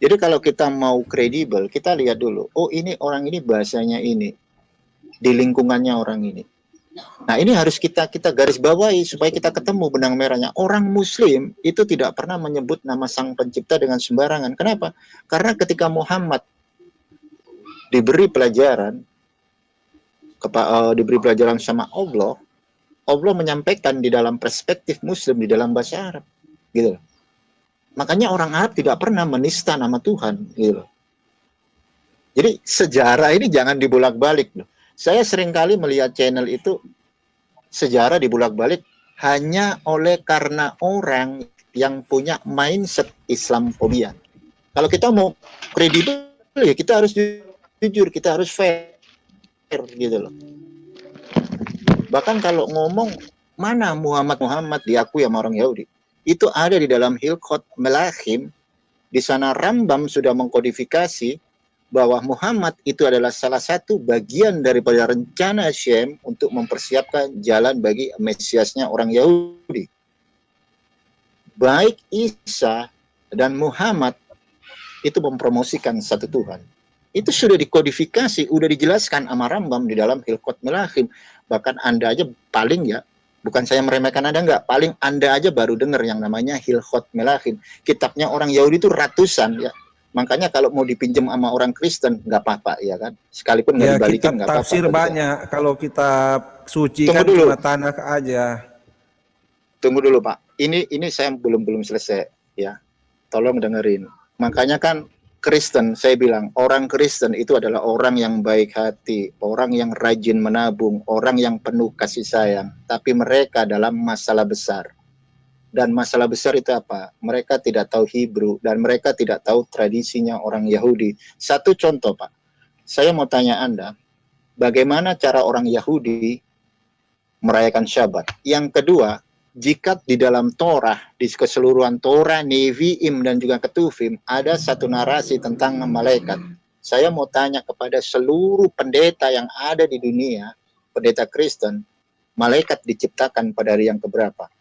Jadi kalau kita mau kredibel, kita lihat dulu, oh ini orang ini bahasanya ini, di lingkungannya orang ini. Nah ini harus kita garis bawahi supaya kita ketemu benang merahnya. Orang Muslim itu tidak pernah menyebut nama Sang Pencipta dengan sembarangan. Kenapa? Karena ketika Muhammad diberi pelajaran sama Allah, Allah menyampaikan di dalam perspektif Muslim, di dalam bahasa Arab, gitu. Makanya orang Arab tidak pernah menista nama Tuhan, gitu. Jadi sejarah ini jangan dibolak-balik, loh. Saya seringkali melihat channel itu sejarah dibulak-balik hanya oleh karena orang yang punya mindset Islamfobia. Kalau kita mau kredibel ya kita harus jujur, kita harus fair gitu loh. Bahkan kalau ngomong mana Muhammad diakui sama orang Yahudi, itu ada di dalam Hilchot Melachim. Di sana Rambam sudah mengkodifikasi bahwa Muhammad itu adalah salah satu bagian daripada rencana Hashem untuk mempersiapkan jalan bagi Mesiasnya orang Yahudi. Baik Isa dan Muhammad itu mempromosikan satu Tuhan. Itu sudah dikodifikasi, sudah dijelaskan sama Rambam di dalam Hilchot Melachim. Bahkan Anda aja paling ya, bukan saya meremehkan Anda, enggak, paling Anda aja baru dengar yang namanya Hilchot Melachim. Kitabnya orang Yahudi itu ratusan ya. Makanya kalau mau dipinjam sama orang Kristen nggak apa-apa ya kan. Sekalipun nggak dibalikin nggak apa-apa. Tafsir banyak. Kalau kitab suci Tunggu kan dulu. cuma tanah aja. Tunggu dulu Pak. Ini saya belum selesai ya. Tolong dengerin. Makanya kan Kristen, saya bilang orang Kristen itu adalah orang yang baik hati, orang yang rajin menabung, orang yang penuh kasih sayang. Tapi mereka dalam masalah besar. Dan masalah besar itu apa? Mereka tidak tahu Hebrew dan mereka tidak tahu tradisinya orang Yahudi. Satu contoh Pak, saya mau tanya Anda, bagaimana cara orang Yahudi merayakan Syabat? Yang kedua, jika di dalam Torah, di keseluruhan Torah, Nevi'im dan juga Ketuvim, ada satu narasi tentang malaikat. Saya mau tanya kepada seluruh pendeta yang ada di dunia, pendeta Kristen, malaikat diciptakan pada hari yang keberapa?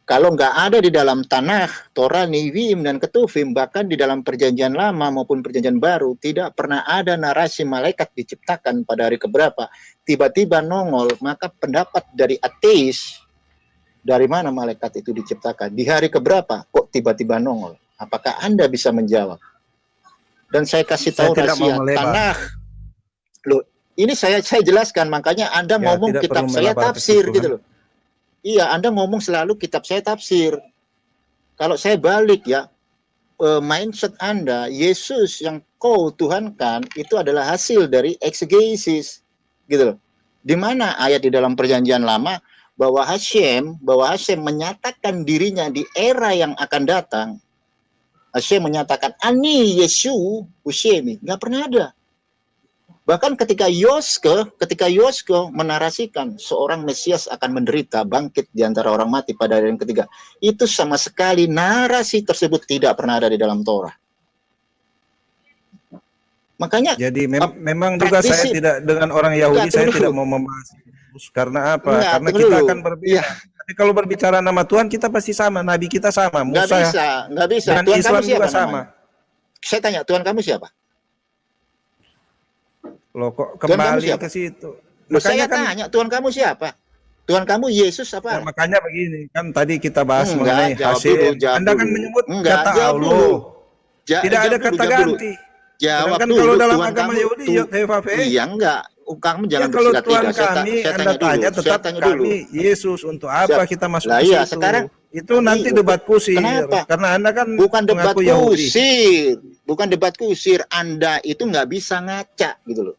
Kalau nggak ada di dalam Tanakh, Torah, Nevi'im, dan Ketuvim, bahkan di dalam perjanjian lama maupun perjanjian baru, tidak pernah ada narasi malaikat diciptakan pada hari keberapa. Tiba-tiba nongol, maka pendapat dari ateis, dari mana malaikat itu diciptakan? Di hari keberapa? Kok tiba-tiba nongol? Apakah Anda bisa menjawab? Dan saya kasih tahu rahasia, Tanakh. Loh, ini saya jelaskan, makanya Anda ngomong kitab saya tafsir gitu loh. Iya, Anda ngomong selalu kitab saya tafsir. Kalau saya balik ya, mindset Anda, Yesus yang kau tuhankan itu adalah hasil dari eksegesis, gitu loh. Di mana ayat di dalam perjanjian lama bahwa Hashem menyatakan dirinya di era yang akan datang. Hashem menyatakan Ani Yesu Ushemi, nggak pernah ada. Bahkan ketika Yoske menarasikan seorang Mesias akan menderita, bangkit di antara orang mati pada hari yang ketiga, itu sama sekali narasi tersebut tidak pernah ada di dalam Torah. Makanya jadi memang juga saya tidak dengan orang Yahudi, saya tidak mau membahas karena apa? Karena kita akan berbeda. Tapi kalau berbicara nama Tuhan kita pasti sama, Nabi kita sama, Musa. Nggak bisa. Dan Tuhan Islam kamu siapa juga sama. namanya? Saya tanya, Tuhan kamu siapa? Loh kok kembali ke situ? Makanya saya tanya, Tuhan kamu siapa? Tuhan kamu Yesus apa? Ya, makanya begini, kan tadi kita bahas mengenai hasil. Anda kan menyebut kata Allah. Tidak ada kata ganti. Jawab kan dulu. Kalau dalam Tuhan agama kamu, Yahudi, iya enggak. Kamu jangan kalau bersilat Tuhan lidah. kami, Anda tanya tetap kami Yesus. Untuk apa kita masuk ke iya, situ? Sekarang itu nanti debat kusir. Kenapa? Karena Anda kan bukan debat Yahudi. kusir, bukan debat kusir. Anda itu nggak bisa ngaca gitu loh.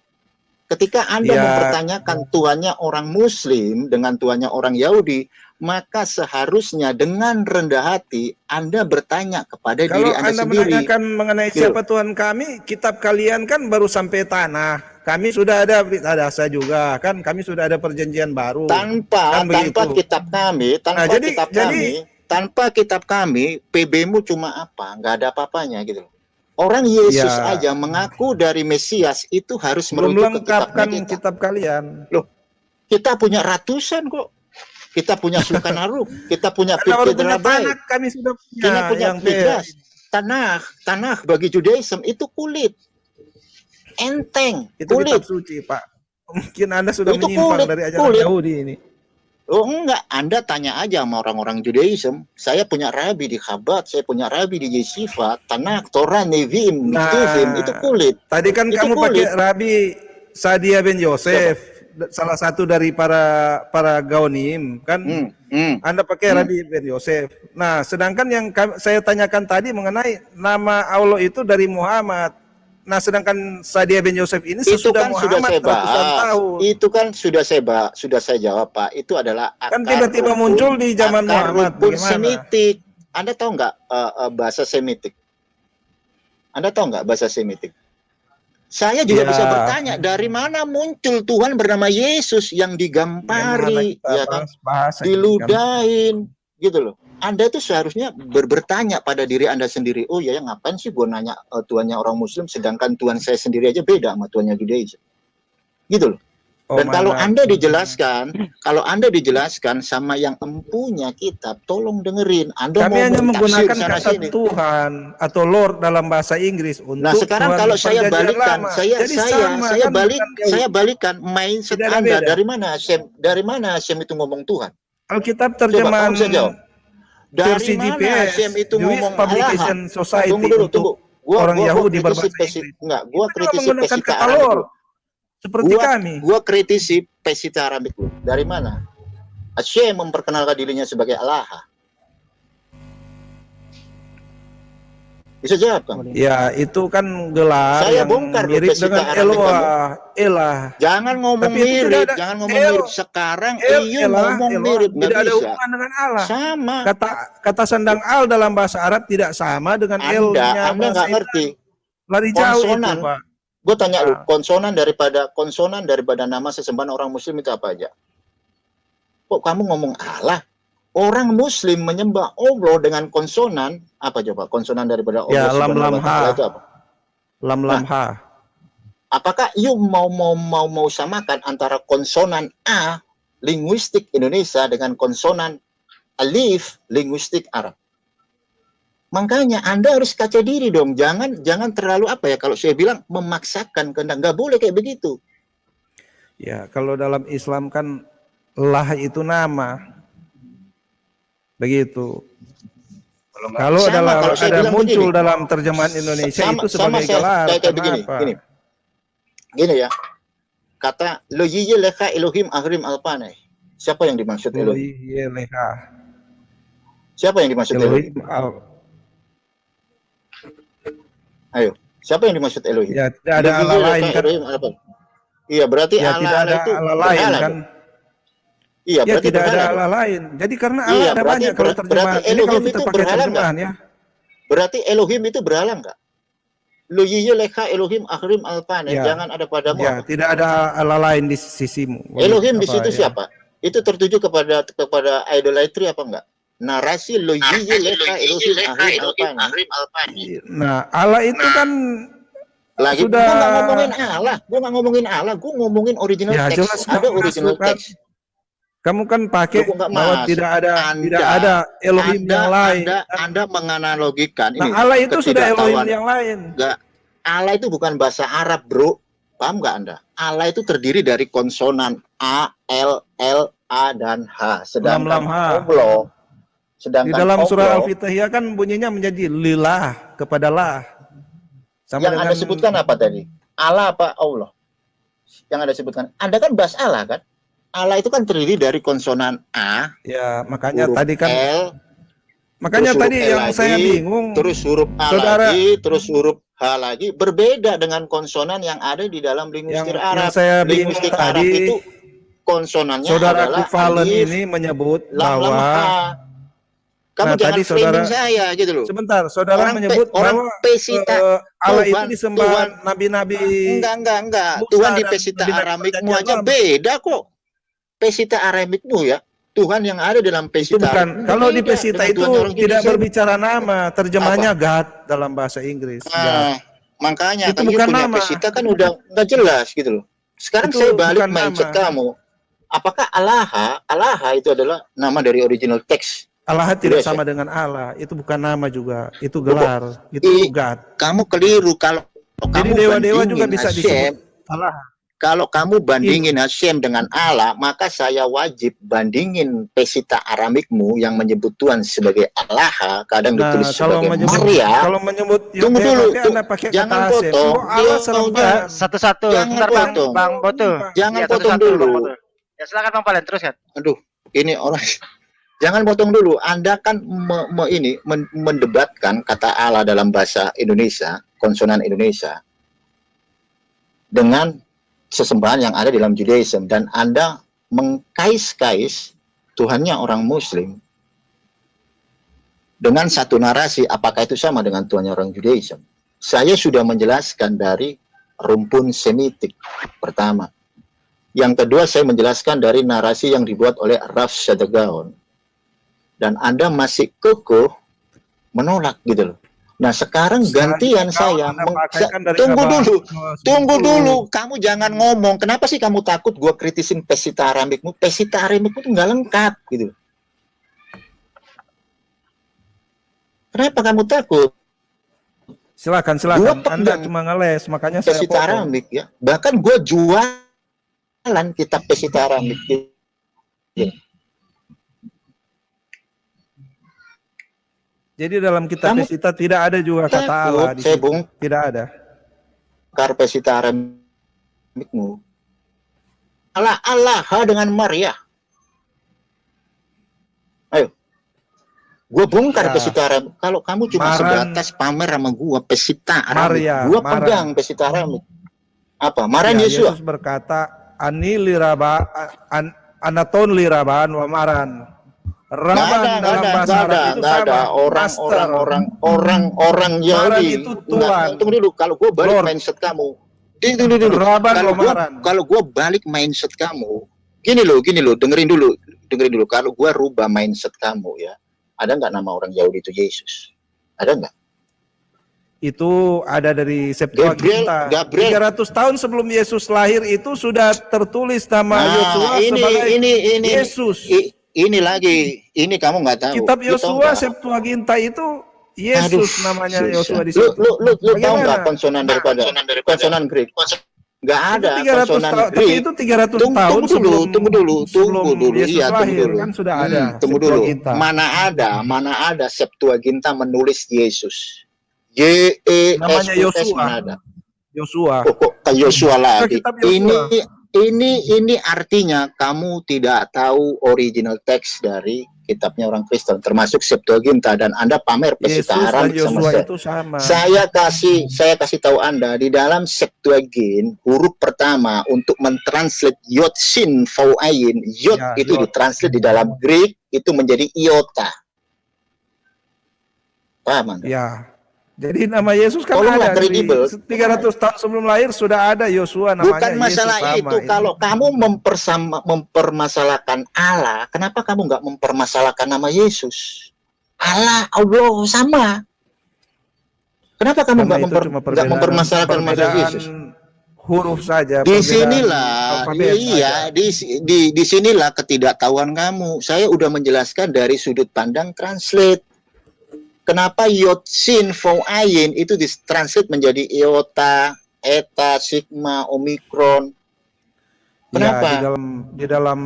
Ketika Anda mempertanyakan Tuhannya orang Muslim dengan Tuhannya orang Yahudi, maka seharusnya dengan rendah hati Anda bertanya kepada diri Anda sendiri. Kalau Anda menanyakan mengenai siapa Tuhan kami, kitab kalian kan baru sampai tanah. Kami sudah ada saya juga kan, kami sudah ada perjanjian baru. Tanpa kitab kami, tanpa kitab kami, PB-mu cuma apa? Nggak ada apa-apanya gitu loh. Orang Yesus aja mengaku dari Mesias itu harus merujuk ke kitab kalian. Loh, kita punya ratusan kok. Kita punya Sulkan Aruk, kita punya tanah, kami sudah punya tanah bagi Judaism itu kulit. Enteng, itu kulit. Kitab suci, Pak. Mungkin Anda sudah menyimpang dari ajaran Yahudi ini. Oh enggak, Anda tanya aja sama orang-orang Judaism. Saya punya rabi di Chabad, saya punya rabi di Yeshiva, Tanakh, Torah, Nevi'im, Ketuvim, itu kulit. Tadi kan kamu pakai Rabi Sadia ben Yosef, salah satu dari para Gaonim, kan? Anda pakai Rabi ben Yosef. Nah, sedangkan yang saya tanyakan tadi mengenai nama Allah itu dari Muhammad. Nah, sedangkan Sadia bin Yosef ini Itu sesudah kan sudah Muhammad saya ratusan bahas. tahun. Itu kan sudah saya jawab, Pak. Itu adalah Kan akar tiba-tiba rukun, muncul di zaman akar Muhammad. rukun Bagaimana? Semitik. Anda tahu nggak bahasa Semitik? Anda tahu nggak bahasa Semitik? Saya juga Ya. bisa bertanya, dari mana muncul Tuhan bernama Yesus yang digampari, ya kan? Bahasa Diludahin, gitu loh. Anda tuh seharusnya bertanya pada diri Anda sendiri, oh ya, ngapain sih gue nanya Tuhannya orang Muslim, sedangkan Tuhan saya sendiri aja beda sama Tuhannya Judaism. Gitu loh. Dan kalau Anda dijelaskan sama yang empunya kitab, tolong dengerin. Anda kami hanya tafsir menggunakan sana kata sini. Tuhan atau Lord dalam bahasa Inggris untuk Nah, sekarang Tuhan kalau saya perjanjian balikan, lama. saya Jadi sama, kan bukan jauh. saya balikan mindset Tidak ada Anda. beda. Dari mana Hashem itu ngomong Tuhan? Alkitab Coba terjemahan kamu bisa jawab. versi Dari mana GPS, Hashem itu Jewish ngomong Publication Allah? Society Tunggu. untuk orang Yahudi kritisi berbahasa Inggris. enggak, gua Itu kritisi menggunakan pesita kata Aramik Lord dulu. seperti kami. Gua kritisi pesita Aramik dulu. Dari mana Hashem memperkenalkan dirinya sebagai Allah? Bisa jawab kamu? Ya, itu kan gelar Saya yang bongkar mirip pesita dengan Aramik kamu. Elah. Jangan ngomong Tapi itu tidak mirip, ada jangan ngomong El. mirip. Sekarang iyo Elah, ngomong Elah. mirip, nggak Tidak ada bisa. hubungan dengan Allah. Sama. Kata sandang al dalam bahasa Arab tidak sama dengan L-nya Anda nggak ngerti. Lari jauh Konsonan. itu, Pak. Gue tanya lu, konsonan daripada nama sesembahan orang Muslim itu apa aja? Kok kamu ngomong Allah? Orang Muslim menyembah Allah dengan konsonan apa coba? Konsonan daripada Allah Ya, lam Subhanahu lam wa Ta'ala ha. itu apa? Lam lam ha. Apakah you mau samakan antara konsonan A linguistik Indonesia dengan konsonan alif linguistik Arab? Makanya Anda harus kaca diri dong. Jangan terlalu apa ya, kalau saya bilang memaksakan kehendak. Nggak boleh kayak begitu. Ya, kalau dalam Islam kan lah itu nama. Begitu. Kalau ada muncul begini, dalam terjemahan Indonesia itu sebagai gelar. Kayak begini. Gini ya. Kata lo yiye leha Elohim ahrim alpanai. Siapa yang dimaksud Elohim? Siapa yang dimaksud Elohim? Ayo, siapa yang dimaksud Elohim? Ya, tidak ada Allah lain kan? Iya, berarti ya, tidak ada itu Allah lain kan? Iya, ya, tidak ada Allah lain. Jadi karena Allah iya, ada banyak kalau terjemahan. Ini kalau kita pakai terjemahan ya. Berarti Elohim itu berhala enggak? Lo leha Elohim akhrim alpane, ya, jangan ada padamu. Ya, tidak ada Allah lain di sisimu. Elohim di situ siapa? Itu tertuju kepada idolatry apa enggak? Narasi lo leha Elohim akhrim alpane. Nah, Allah itu kan lagi sudah... Gua nggak ngomongin Allah, gua ngomongin original ya, text. Ada original text. Kamu kan pakai bahwa tidak ada Elohim yang lain. Anda menganalogikan ini. Nah, Allah itu sudah Elohim yang lain. Enggak. Allah itu bukan bahasa Arab, bro. Paham nggak Anda? Allah itu terdiri dari konsonan A, L, A, dan H. Sedangkan Allah, di dalam surah Al-Fitihiyah kan bunyinya menjadi lillah, kepadalah. Sama yang Anda sebutkan apa tadi? Allah apa Allah? Yang Anda sebutkan. Anda kan bahas Allah kan? Allah itu kan terdiri dari konsonan A. Ya, makanya tadi kan L, makanya tadi yang lagi, saya bingung. Terus huruf A lagi, terus huruf H lagi, berbeda dengan konsonan yang ada di dalam linguistik Arab. Yang saya bingung linguistik tadi, Arab itu konsonannya saudaraku Valen alif, ini menyebut lam, bahwa kamu jangan tadi saudara saya gitu loh. Sebentar, saudara menyebut bahwa Allah itu disembah nabi-nabi. Enggak. Tuhan di pesita Aramikmu aja beda kok. Pesita Aramikmu ya, Tuhan yang ada dalam pesita. Itu bukan. Kalau di pesita itu tidak berbicara nama, terjemahnya God dalam bahasa Inggris. Makanya itu kan bukan punya nama. pesita kan udah nggak jelas gitu loh. Sekarang itu saya balik mindset nama. kamu. Apakah Allah itu adalah nama dari original text? Allah tidak sama dengan Allah. Itu bukan nama juga. Itu gelar. Itu God. Kamu keliru kalau jadi dewa-dewa juga bisa disebut Allah. Kalau kamu bandingin Hashem dengan Allah, maka saya wajib bandingin pesita Aramikmu yang menyebut Tuhan sebagai Allah, kadang ditulis sebagai Maria. Kalau menyebut tunggu dulu, jangan potong. Satu-satu. Jangan potong. Bang Botu. Jangan potong dulu. Ya silakan Bang Palen, teruskan. Aduh, ini orang. Jangan potong dulu. Anda kan mendebatkan kata Allah dalam bahasa Indonesia, konsonan Indonesia. dengan sesembahan yang ada dalam Judaism, dan Anda mengkais-kais Tuhannya orang Muslim dengan satu narasi, apakah itu sama dengan Tuhannya orang Judaism? Saya sudah menjelaskan dari rumpun Semitik pertama. Yang kedua, saya menjelaskan dari narasi yang dibuat oleh Rav Shadagaon. Dan Anda masih kekeh menolak gitu loh. Nah sekarang gantian saya, tunggu dulu, kamu jangan ngomong. Kenapa sih kamu takut gue kritisin pesita aramikmu? Pesita aramikmu itu nggak lengkap gitu. Kenapa kamu takut? Silakan. Anda cuma ngeles, makanya saya pesita aramik ya. Bahkan gue jualan kitab pesita aramik. Ya. Jadi dalam kitab pesita tidak ada juga kata Allah di situ. Tidak ada. Pesita aramikmu. Allah dengan Maria. Ayo. Gue bongkar pesita aramik. Kalau kamu cuma sebatas pamer sama gue pesita aramik. Gue pegang pesita aramik. Apa? Maran Yesua. Yesus berkata, anaton liraban wa maran. Raban dalam bahasa Arab itu sama. Orang Yahudi itu Tuhan. Tunggu dulu, kalau gue balik mindset kamu. Kalau gue balik mindset kamu, gini loh, dengerin dulu. Kalau gue rubah mindset kamu ya, ada nggak nama orang Yahudi itu Yesus? Ada nggak? Itu ada dari Septuaginta. 300 tahun sebelum Yesus lahir itu sudah tertulis nama Yosua sebagai Yesus. Ini lagi, ini kamu nggak tahu. Kitab Yosua Septuaginta itu Yesus namanya Yosua di situ. Lu tahu nggak konsonan daripada konsonan Greek? Nggak ada konsonan Greek. Itu 300 tahun tunggu dulu. Iya, tunggu dulu. Kan sudah ada. Tunggu dulu. Mana ada Septuaginta menulis Yesus. Namanya Yosua. Yosua. Kok Yosua lagi? Ini artinya kamu tidak tahu original teks dari kitabnya orang Kristen, termasuk Septuaginta, dan Anda pamer pesita aramik sama saya. Saya kasih tahu Anda di dalam Septuagint huruf pertama untuk mentranslate yod sin fau ayin, yod itu ditranslate di dalam Greek itu menjadi iota. Paham Anda? Ya. Jadi nama Yesus kan ada 300 tahun sebelum lahir sudah ada Yosua namanya. Bukan masalah Yesus itu. Kalau kamu mempermasalahkan Allah, kenapa kamu nggak mempermasalahkan nama Yesus? Allah sama. Kenapa kamu nggak mempermasalahkan nama Yesus? Huruf saja. Di sinilah ketidaktahuan kamu. Saya udah menjelaskan dari sudut pandang translate. Kenapa yod sin fau ayin itu ditranslate menjadi iota, eta, sigma, omikron? Kenapa? Ya, di dalam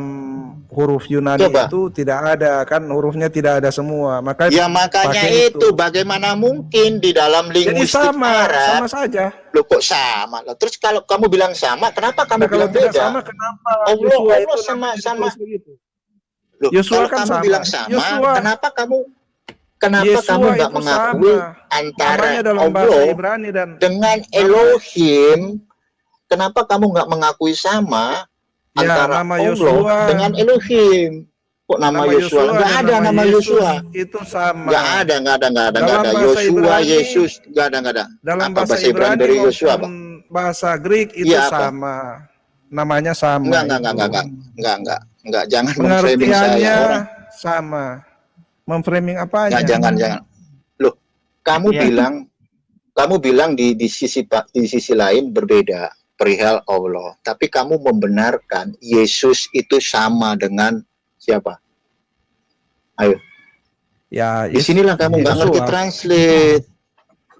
huruf Yunani itu tidak ada, kan hurufnya tidak ada semua. Makanya itu bagaimana mungkin di dalam linguistik Arab? Sama saja. Loh kok sama? Terus kalau kamu bilang sama, kenapa kamu bilang tidak beda? Sama, kenapa Allah sama. Loh, Yosua kan kamu bilang sama, kenapa kamu nggak mengakui antara Allah dengan Elohim? Kenapa kamu nggak mengakui sama antara Allah dengan Elohim? Kok nama Yosua? Nggak ada nama Yosua. Itu sama. Nggak ada. Yosua, Yesus, nggak ada. Dalam bahasa Ibrani dari Yosua, bahasa Greek itu sama. Namanya sama. Enggak. Jangan memframing saya orang. Sama. Memframing apanya? Nah, jangan. Loh, kamu bilang di sisi lain berbeda perihal Allah, tapi kamu membenarkan Yesus itu sama dengan siapa? Ayo. Ya, di sinilah kamu nggak ngerti translate.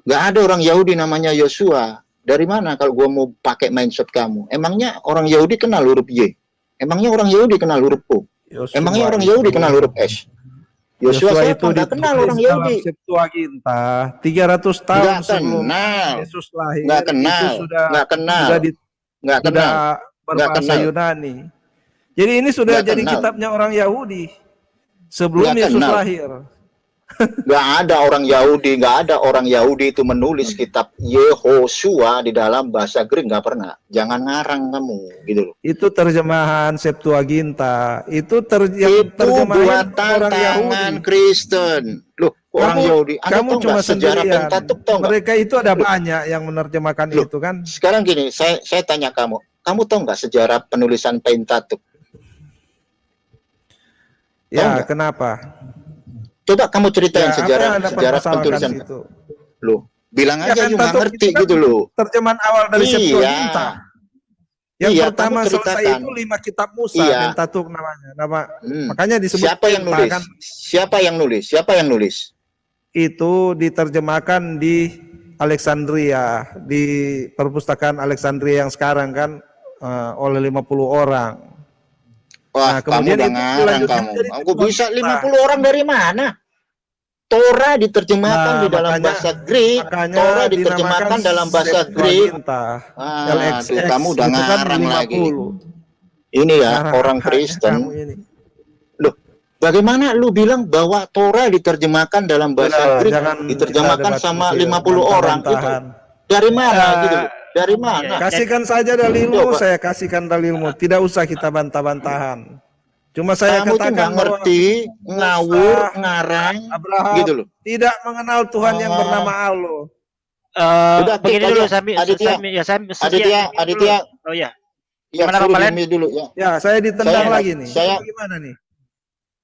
Nggak ada orang Yahudi namanya Yosua. Dari mana kalau gua mau pakai mindset kamu? Emangnya orang Yahudi kenal huruf Y? Emangnya orang Yahudi kenal huruf O? Emangnya orang Yahudi kenal huruf S? Yosua itu kenal orang Yahudi. Septuaginta 300 tahun sebelum Yesus lahir. Nggak kenal. Berbahasa Yunani. Jadi ini sudah jadi kitabnya orang Yahudi sebelum Yesus lahir. Nggak ada orang Yahudi, nggak ada orang Yahudi itu menulis kitab Yehosua di dalam bahasa Greek, nggak pernah. Jangan ngarang kamu, gitu loh. Itu terjemahan Septuaginta. Itu Itu terjemahan buatan orang Yahudi. tangan Kristen. Loh, orang Yahudi. Anda Kamu tahu cuma nggak sejarah sendirian. Pentatuk, tahu nggak? Mereka itu ada banyak yang menerjemahkan Loh, itu kan. Sekarang gini, saya tanya kamu tahu nggak sejarah penulisan Pentatuk? Ya, nggak? Kenapa? Coba kamu ceritain Ya, sejarah penulisan. itu? Loh, bilang Ya, aja you nggak Pentatuk ngerti itu kan gitu loh. Terjemahan awal dari Iya. Septuaginta. Yang Iya, pertama kamu selesai ceritakan. itu 5 kitab Musa, Iya. Pentatuk namanya. Makanya disebut Siapa yang Penta, nulis? kan? Siapa yang nulis? Siapa yang nulis? Itu diterjemahkan di Alexandria, di perpustakaan Alexandria yang sekarang kan oleh 50 orang. Wah, Nah, kamu kemudian udah itu ngarang dilanjutkan kamu. jadi Aku bisa Septuaginta. 50 orang dari mana? Torah diterjemahkan Nah, di dalam bahasa Greek. Torah diterjemahkan dalam bahasa Greek. LXX Tuh, kamu udah itu kan ngarang lagi. 50. Ini ya, Ngarang orang aja Kristen. kamu ini. Loh, bagaimana lu bilang bahwa Torah diterjemahkan dalam bahasa Greek, Jangan diterjemahkan kita sama debat 50 orang? Itu bantah-bantahan. dari mana gitu loh? Dari mana? Kasihkan saja dalilmu, Coba. saya kasihkan dalilmu. Tidak usah kita bantah-bantahan. Cuma saya Kamu tuh katakan nggak bahwa ngerti, ngawur, Musa, ngarang, Abraham gitu loh. tidak mengenal Tuhan yang bernama Allah. Udah, Begini keep dulu, aja. Aditya. Oh ya. Ya, Gimana, suruh Bang Palen? diam dulu ya. Ya, saya ditendang Saya- lagi nih. saya- Gimana nih?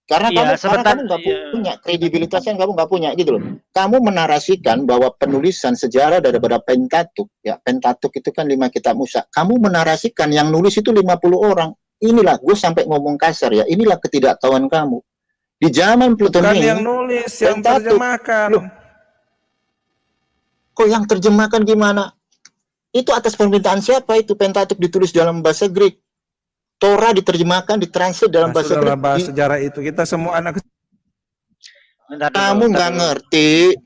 Karena Iya, sebentar, kamu nggak iya. punya kredibilitas yang kamu nggak punya gitu loh. Kamu menarasikan bahwa penulisan sejarah daripada Pentatuk, ya Pentatuk itu kan 5 kitab Musa. Kamu menarasikan yang nulis itu 50 orang. Inilah gue sampai ngomong kasar ya. Inilah ketidaktahuan kamu. Di zaman Bukan Ptolemei, yang nulis, yang Pentatuk. terjemahkan. Loh, kok yang terjemahkan gimana? Itu atas permintaan siapa itu Pentatuk ditulis dalam bahasa Greek? Torah diterjemahkan, ditranslate dalam bahasa Sudahlah, Greek. bahas sejarah itu. Kita semua anak Kamu nggak ngerti,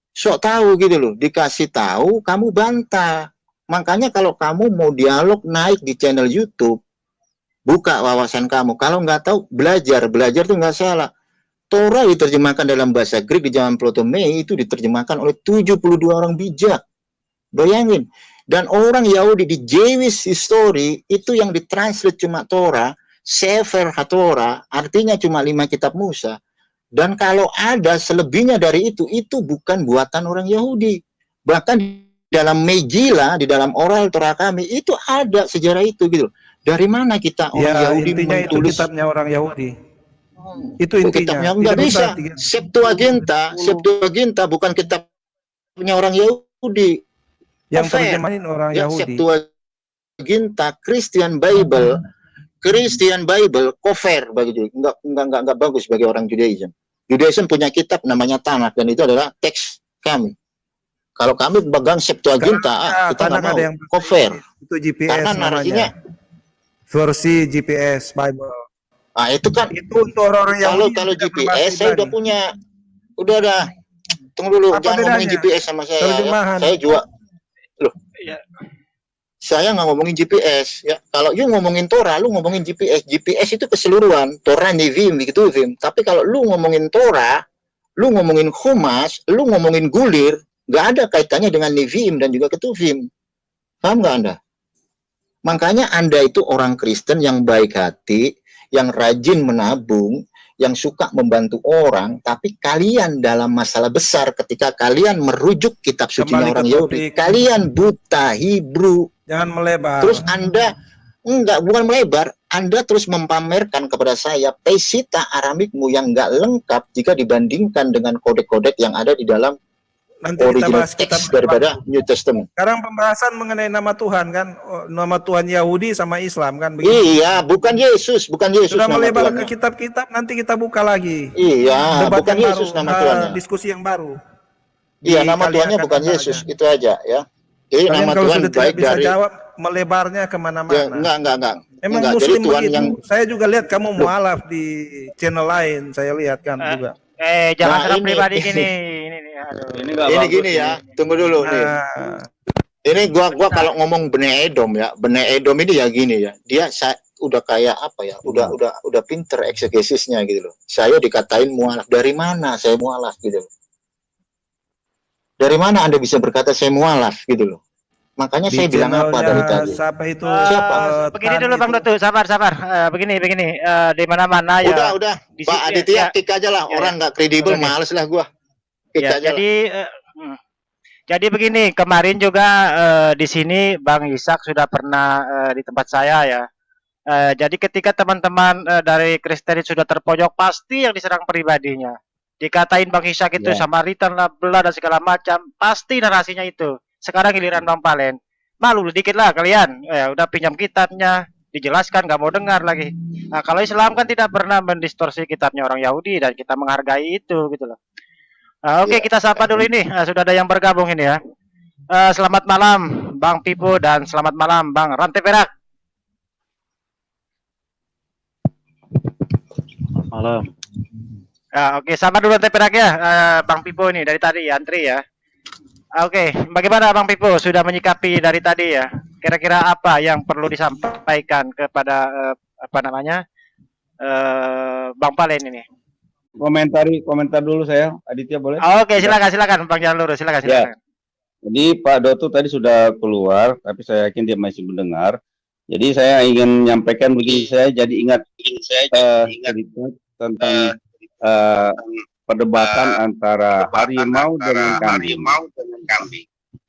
sok tahu gitu loh. Dikasih tahu, kamu bantah. Makanya kalau kamu mau dialog naik di channel YouTube, buka wawasan kamu. Kalau nggak tahu, belajar tuh nggak salah. Torah diterjemahkan dalam bahasa Greek di zaman Ptolemei itu diterjemahkan oleh 72 orang bijak. Bayangin. Dan orang Yahudi di Jewish history itu yang ditranslate cuma Torah, Sefer HaTorah, artinya cuma 5 kitab Musa. Dan kalau ada selebihnya dari itu bukan buatan orang Yahudi. Bahkan di dalam Megillah, di dalam oral Torah kami, itu ada sejarah itu gitu. Dari mana kita orang ya, Yahudi intinya itu menulis kitabnya orang Yahudi. Itu intinya. kitabnya? Nggak Tidak bisa. usah Septuaginta bukan kitabnya orang Yahudi. yang Kofer. terjemahin orang Ya, Yahudi. Septuaginta, Christian Bible, Kofer bagi enggak bagus bagi orang Judaism. Judaism punya kitab namanya Tanakh dan itu adalah teks kami. Kalau kami pegang Septuaginta, kita nggak mau. yang Kofer. itu GPS Karena narasinya, namanya. Versi GPS Bible. itu kan Itu untuk orang Yahudi. kalau tidak GPS berbahasa saya udah Ibrani. punya, udah. Tunggu dulu, Apa jangan ngomongin bedanya? GPS sama saya. Ya. Terjemahan. Saya juga, loh. Ya. Saya nggak ngomongin GPS ya. Kalau you ngomongin Torah, lu ngomongin GPS. GPS itu keseluruhan. Torah, Nevi'im, Ketuvim. Tapi kalau lu ngomongin Torah, lu ngomongin Humas, lu ngomongin Gulir, nggak ada kaitannya dengan Nevi'im dan juga Ketuvim. Paham nggak Anda? Makanya Anda itu orang Kristen yang baik hati, yang rajin menabung, yang suka membantu orang, tapi kalian dalam masalah besar ketika kalian merujuk kitab sucinya Kembali orang ke Yahudi, topik. kalian buta Hebrew. Jangan melebar. Terus Anda bukan melebar, Anda terus mempamerkan kepada saya Pesita Aramikmu yang nggak lengkap jika dibandingkan dengan kodek-kodek yang ada di dalam Nanti kita original bahas kitab text daripada New Testament. Sekarang pembahasan mengenai nama Tuhan kan, nama Tuhan Yahudi sama Islam kan begitu. Iya, bukan Yesus Sudah nama melebar Tuhannya. ke kitab-kitab, nanti kita buka lagi. Iya, Debat bukan yang Yesus baru, nama Tuhannya. diskusi yang baru. Iya, Di nama kali Tuhannya akan bukan datang Yesus, aja. itu aja ya. Jadi Kalian nama kalau Tuhan sudah tidak baik bisa dari jawab, melebarnya ya, kemana-mana. enggak. Emang Enggak, Muslim jadi Tuhan begitu. yang Saya juga lihat kamu mualaf di channel lain, saya lihat kan juga. Jangan Nah, serang ini. pribadi gini. Ini nih, aduh. ini gini ya. Tunggu dulu nih. Nah, Ini gua kalau ngomong Bene Edom ya, Bene Edom ini ya gini ya. udah kayak apa ya? Udah pinter eksegesisnya gitu loh. Saya dikatain mualaf. Dari mana saya mualaf gitu loh. Dari mana Anda bisa berkata saya mualaf gitu loh. Makanya Di saya bilang apa dari tadi? siapa itu? Siapa? Begini dulu Bang Dotu, sabar. Begini. Di mana-mana ya. Udah. Di Pak Aditya, kick aja lah. Ya, Orang nggak kredibel, Oke. males lah gua. Kick Ya, aja lah. jadi begini, kemarin juga di sini Bang Ishak sudah pernah di tempat saya ya. Jadi ketika teman-teman dari Kristen sudah terpojok, pasti yang diserang pribadinya. Dikatain Bang Ishak itu Samaritan lah, belah dan segala macam, pasti narasinya itu. Sekarang giliran Bang Palen, malu dikit lah kalian. Udah pinjam kitabnya, dijelaskan nggak mau dengar lagi. Nah, kalau Islam kan tidak pernah mendistorsi kitabnya orang Yahudi dan kita menghargai itu gitu loh. Oke, kita sapa dulu ini. Sudah ada yang bergabung ini ya. Selamat malam Bang Pipo dan selamat malam Bang Rantai Perak. Malam. Oke, sapa dulu Rantai Perak ya. Bang Pipo ini dari tadi ya, antri ya. Oke, bagaimana Bang Pipo sudah menyikapi dari tadi ya? Kira-kira apa yang perlu disampaikan kepada Bang Palen ini? Komentar dulu saya, Aditya boleh? Oke, silakan Bang Jalan Lurus, silakan. Ya. Jadi Pak Dotu tadi sudah keluar, tapi saya yakin dia masih mendengar. Jadi saya ingin menyampaikan begini, saya jadi ingat tentang perdebatan antara harimau dengan kambing.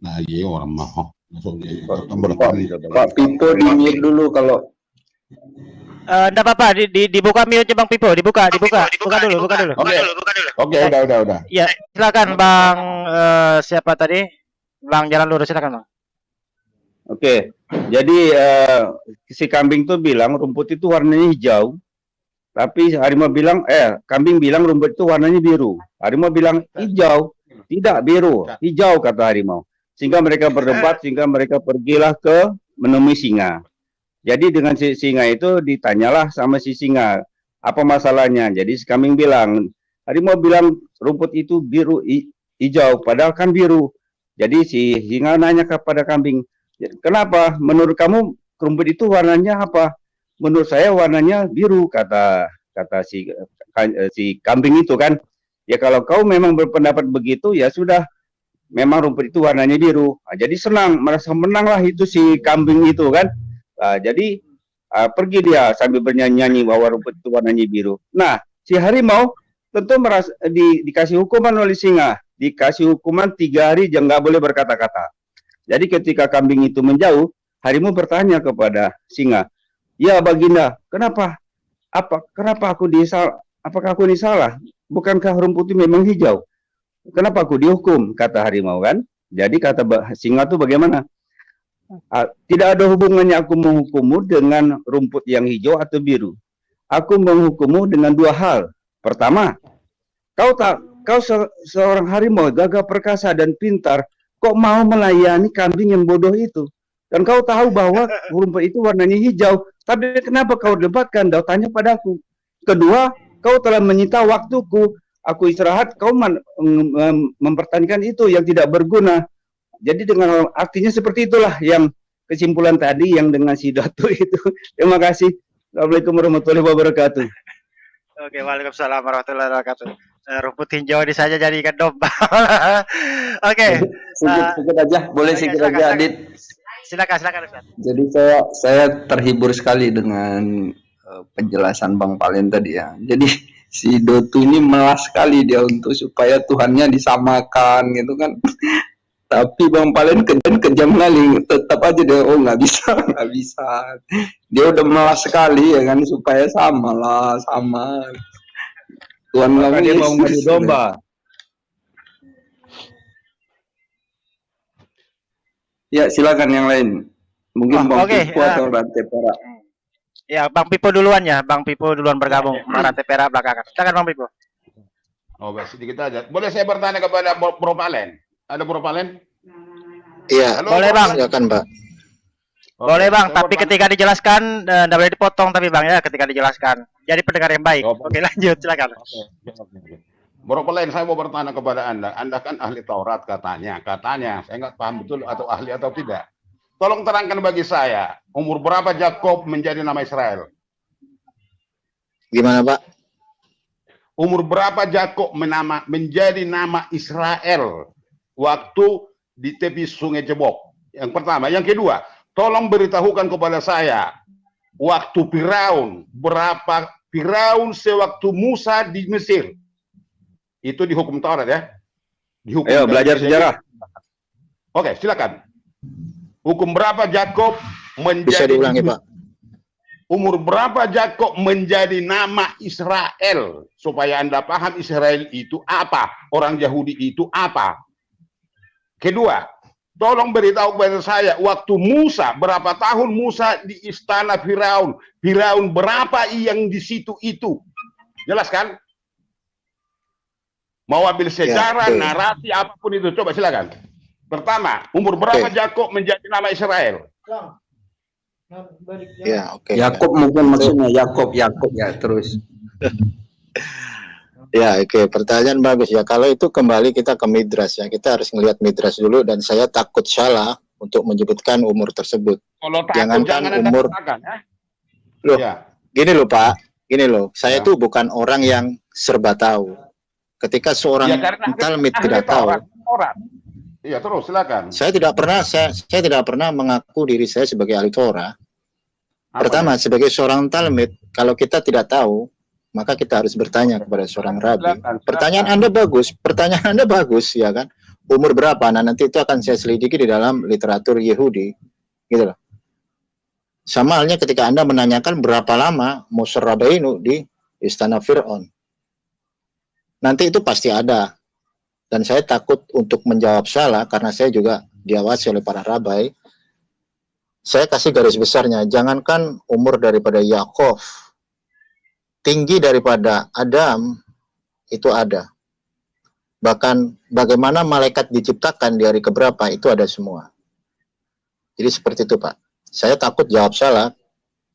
Nah, iya orang mau. Pak Pipo di-mute dulu kalau Enggak apa-apa, dibuka mute Bang Pipo, dibuka dulu. Oke, udah. Ya, silakan Bang siapa tadi? Bang Jalan Lurus, silakan Bang. Oke, jadi si kambing tuh bilang rumput itu warnanya hijau, tapi kambing bilang rumput itu warnanya biru. Harimau bilang hijau, tidak biru, hijau kata harimau. Sehingga mereka berdebat, sehingga mereka pergilah ke menemui singa. Jadi dengan si singa itu ditanyalah sama si singa, apa masalahnya? Jadi si kambing bilang, harimau bilang rumput itu biru, hijau, padahal kan biru. Jadi si singa nanya kepada kambing, kenapa? Menurut kamu rumput itu warnanya apa? Menurut saya warnanya biru, kata si kambing itu kan. Ya kalau kau memang berpendapat begitu, ya sudah. Memang rumput itu warnanya biru. Nah, jadi senang, merasa menanglah itu si kambing itu kan. Jadi pergi dia sambil bernyanyi bahwa rumput itu warnanya biru. Nah, si harimau tentu merasa dikasih hukuman oleh singa. Dikasih hukuman 3 hari jangan nggak boleh berkata-kata. Jadi ketika kambing itu menjauh, harimau bertanya kepada singa, ya baginda, kenapa? Kenapa aku disalah? Apakah aku disalah? Bukankah rumput itu memang hijau? Kenapa aku dihukum? Kata harimau kan. Jadi kata singa itu bagaimana? Tidak ada hubungannya aku menghukummu dengan rumput yang hijau atau biru. Aku menghukummu dengan 2 hal. Pertama, kau seorang harimau gagah perkasa dan pintar, kok mau melayani kambing yang bodoh itu? Dan kau tahu bahwa rumput itu warnanya hijau, tapi kenapa kau debatkan? Kau tanya padaku. Kedua, kau telah menyita waktuku. Aku istirahat, kau mempertahankan itu yang tidak berguna. Jadi dengan artinya seperti itulah yang kesimpulan tadi yang dengan si Dotu itu. Terima kasih. Assalamualaikum warahmatullahi wabarakatuh. Oke, waalaikumsalam warahmatullahi wabarakatuh. Rumput hijau di saja jadi ikan domba. Oke. Sedikit aja, boleh sedikit aja, Adit. Silakan Ustaz. Jadi saya terhibur sekali dengan penjelasan Bang Palen tadi ya. Jadi si Dotu ini melas sekali dia untuk supaya Tuhannya disamakan gitu kan. Tapi Bang Palen kejam kali, tetap aja dia nggak bisa. Dia udah melas sekali ya kan supaya sama. Tuhan Maka dia mau ngadu domba. Ya silakan yang lain. Mungkin Bang Pipo atau Rantai Perak. Ya Bang Pipo duluan ya, Bang Pipo duluan bergabung. Rantai Perak belakangan. Silakan Bang Pipo. Sedikit aja. Boleh saya bertanya kepada Bro Palen? Ada Bro Palen? Iya. Boleh Bang. Silakan Pak. Boleh Bang, tapi ketika dijelaskan tidak boleh dipotong tapi Bang ya, ketika dijelaskan. Jadi pendengar yang baik. Oke, lanjut silakan. Bro Palen, saya mau bertanya kepada Anda. Anda kan ahli Taurat katanya. Saya nggak paham betul atau ahli atau tidak. tolong terangkan bagi saya, umur berapa Yakub menjadi nama Israel? Gimana Pak? Umur berapa Yakub menjadi nama Israel waktu di tepi sungai Jebok? Yang pertama. Yang kedua, tolong beritahukan kepada saya, waktu Firaun, berapa Firaun sewaktu Musa di Mesir? Itu di hukum Taurat ya. Di hukum Ayo belajar sejarah. Oke, silakan. Hukum berapa Yakub menjadi, bisa diulangi Pak? Umur berapa Yakub menjadi nama Israel? Supaya Anda paham Israel itu apa, orang Yahudi itu apa. Kedua, tolong beritahu kepada saya, waktu Musa, berapa tahun Musa di istana Firaun? Firaun berapa yang di situ itu? Jelas kan? Mau ambil sejarah, Ya, narasi, apapun itu. Coba silakan. Pertama, umur berapa Yakub menjadi nama Israel? Ya, oke. Yakub mungkin maksudnya Yakub ya terus. Ya, oke. Pertanyaan bagus ya. Kalau itu kembali kita ke Midras ya. Kita harus melihat Midras dulu dan saya takut salah untuk menyebutkan umur tersebut. Kalau takut, Jangankan jangan umur. katakan, ya? Loh, Ya. gini loh Pak. Gini loh. Saya Ya. tuh bukan orang yang serba tahu. Ketika seorang Ya, karena Talmid ahli tidak tahu, Taurat. Iya, terus silakan. saya tidak pernah mengaku diri saya sebagai ahli Torah. Pertama, sebagai seorang Talmid, kalau kita tidak tahu, maka kita harus bertanya kepada seorang rabi. Silakan. Pertanyaan Anda bagus, ya kan? Umur berapa? Nah, nanti itu akan saya selidiki di dalam literatur Yahudi, gitu loh. Sama halnya ketika Anda menanyakan berapa lama Moshe Rabbeinu di istana Fir'aun. Nanti itu pasti ada. Dan saya takut untuk menjawab salah karena saya juga diawasi oleh para rabai. Saya kasih garis besarnya, jangankan umur daripada Yakov, tinggi daripada Adam itu ada. Bahkan bagaimana malaikat diciptakan di hari keberapa itu ada semua. Jadi seperti itu Pak. Saya takut jawab salah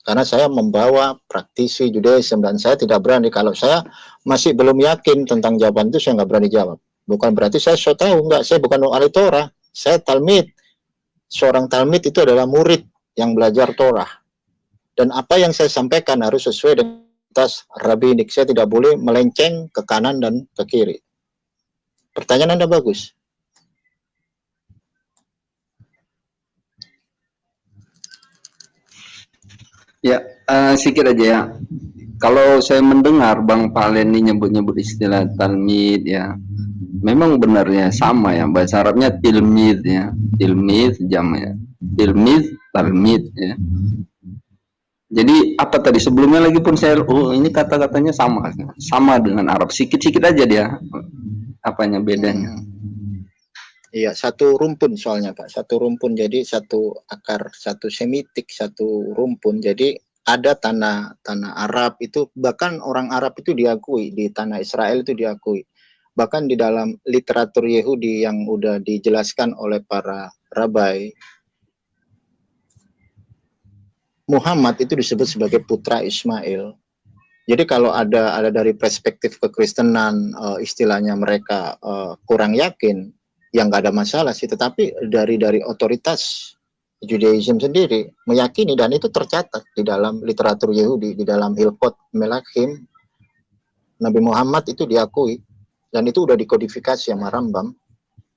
karena saya membawa praktisi Judaism dan saya tidak berani. Kalau saya masih belum yakin tentang jawaban itu, saya nggak berani jawab. Bukan berarti saya so tahu, enggak. Saya bukan ahli Torah, saya Talmid. Seorang Talmid itu adalah murid yang belajar Torah. Dan apa yang saya sampaikan harus sesuai dengan atas rabbinik. Saya tidak boleh melenceng ke kanan dan ke kiri. Pertanyaan Anda bagus. Ya, sedikit aja ya. Kalau saya mendengar Bang Palen ini nyebut-nyebut istilah Talmid ya, memang benarnya sama ya, bahasa Arabnya tilmid ya, tilmid jamnya, tilmid talmid ya. Jadi apa tadi sebelumnya lagi pun saya, ini kata-katanya sama dengan Arab, sikit-sikit aja dia, apanya bedanya? Iya, satu rumpun soalnya Pak, satu rumpun, jadi satu akar, satu semitik, satu rumpun. Jadi ada tanah Arab itu, bahkan orang Arab itu diakui, di tanah Israel itu diakui. Bahkan di dalam literatur Yahudi yang udah dijelaskan oleh para rabai, Muhammad itu disebut sebagai putra Ismail. Jadi kalau ada dari perspektif kekristenan, istilahnya mereka kurang yakin, yang nggak ada masalah sih. Tetapi dari otoritas Judaism sendiri meyakini, dan itu tercatat di dalam literatur Yahudi, di dalam Hilkot Melachim, Nabi Muhammad itu diakui, dan itu udah dikodifikasi sama Rambam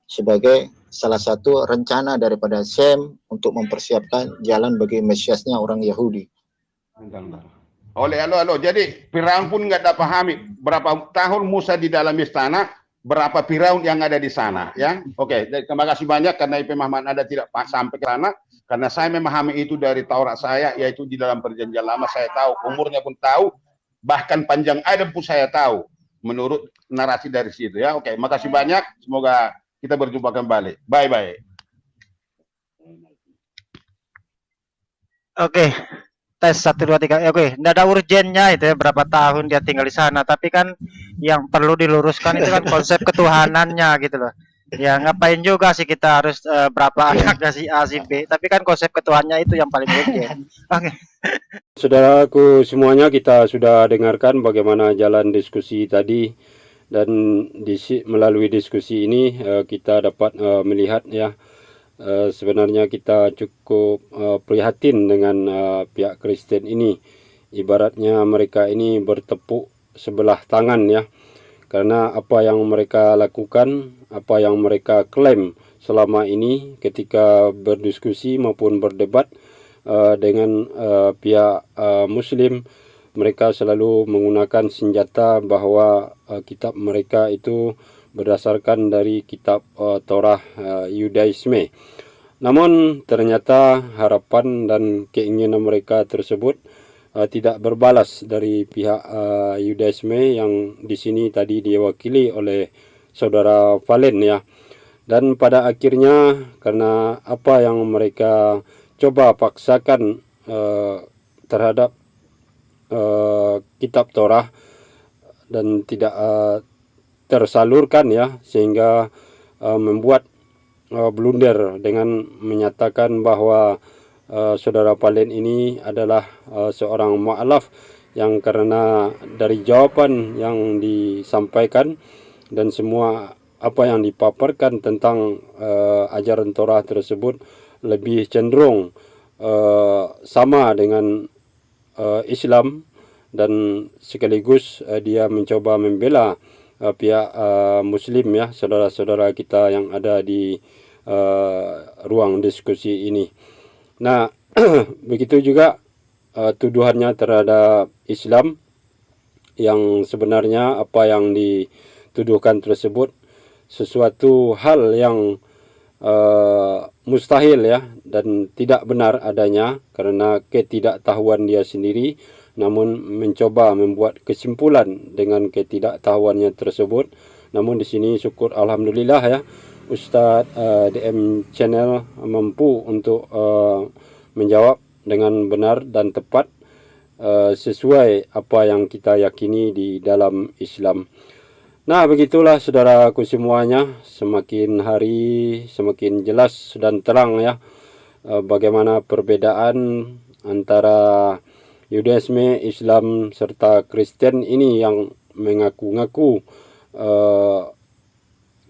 sebagai salah satu rencana daripada Sem untuk mempersiapkan jalan bagi Mesiasnya orang Yahudi. Jadi Firaun pun nggak ada pahami berapa tahun Musa di dalam istana, berapa Firaun yang ada di sana, ya. Oke, terima kasih banyak karena IP Muhammad Anda tidak sampai ke sana, karena saya memahami itu dari Taurat saya, yaitu di dalam Perjanjian Lama saya tahu, umurnya pun tahu, bahkan panjang Adam pun saya tahu, menurut narasi dari situ, ya. Oke, makasih banyak, semoga kita berjumpa kembali. Bye-bye. Oke. Tes 1, 2, 3. Oke, nggak ada urgennya itu ya, berapa tahun dia tinggal di sana. Tapi kan yang perlu diluruskan itu kan konsep ketuhanannya gitu loh. Ya ngapain juga sih kita harus berapa anaknya si A si B. Tapi kan konsep ketuhanannya itu yang paling urgen. Oke. Saudaraku semuanya, kita sudah dengarkan bagaimana jalan diskusi tadi, dan melalui diskusi ini kita dapat melihat ya sebenarnya kita cukup prihatin dengan pihak Kristen ini. Ibaratnya mereka ini bertepuk sebelah tangan ya, karena apa yang mereka lakukan, apa yang mereka klaim selama ini ketika berdiskusi maupun berdebat dengan pihak Muslim, mereka selalu menggunakan senjata bahwa kitab mereka itu berdasarkan dari kitab Torah Yudaisme. Namun ternyata harapan dan keinginan mereka tersebut tidak berbalas dari pihak Yudaisme yang di sini tadi diwakili oleh saudara Valen ya. Dan pada akhirnya karena apa yang mereka coba paksakan terhadap kitab Torah dan tidak tersalurkan ya, sehingga membuat blunder dengan menyatakan bahwa saudara Valen ini adalah seorang mu'alaf yang karena dari jawaban yang disampaikan dan semua apa yang dipaparkan tentang ajaran Torah tersebut lebih cenderung sama dengan Islam, dan sekaligus dia mencoba membela pihak Muslim ya, saudara-saudara kita yang ada di ruang diskusi ini. Nah, begitu juga tuduhannya terhadap Islam, yang sebenarnya apa yang dituduhkan tersebut sesuatu hal yang mustahil ya, dan tidak benar adanya karena ketidaktahuan dia sendiri, namun mencoba membuat kesimpulan dengan ketidaktahuannya tersebut. Namun di sini syukur alhamdulillah ya, Ustadz DM Channel mampu untuk menjawab dengan benar dan tepat sesuai apa yang kita yakini di dalam Islam. Nah, begitulah saudaraku semuanya, semakin hari semakin jelas dan terang ya bagaimana perbedaan antara Yudaisme, Islam serta Kristen ini yang mengaku-ngaku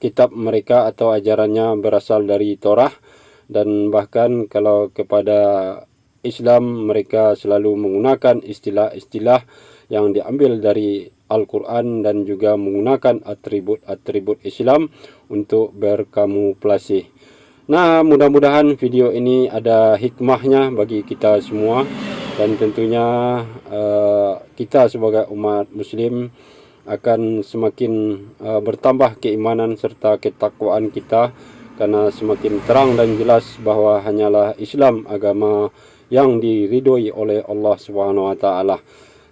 kitab mereka atau ajarannya berasal dari Torah, dan bahkan kalau kepada Islam mereka selalu menggunakan istilah-istilah yang diambil dari Al-Quran dan juga menggunakan atribut-atribut Islam untuk berkamuflase. Nah, mudah-mudahan video ini ada hikmahnya bagi kita semua, dan tentunya kita sebagai umat Muslim akan semakin bertambah keimanan serta ketakwaan kita, karena semakin terang dan jelas bahwa hanyalah Islam agama yang diridhoi oleh Allah Subhanahu wa taala.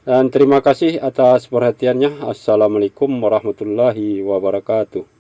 Dan terima kasih atas perhatiannya. Assalamualaikum warahmatullahi wabarakatuh.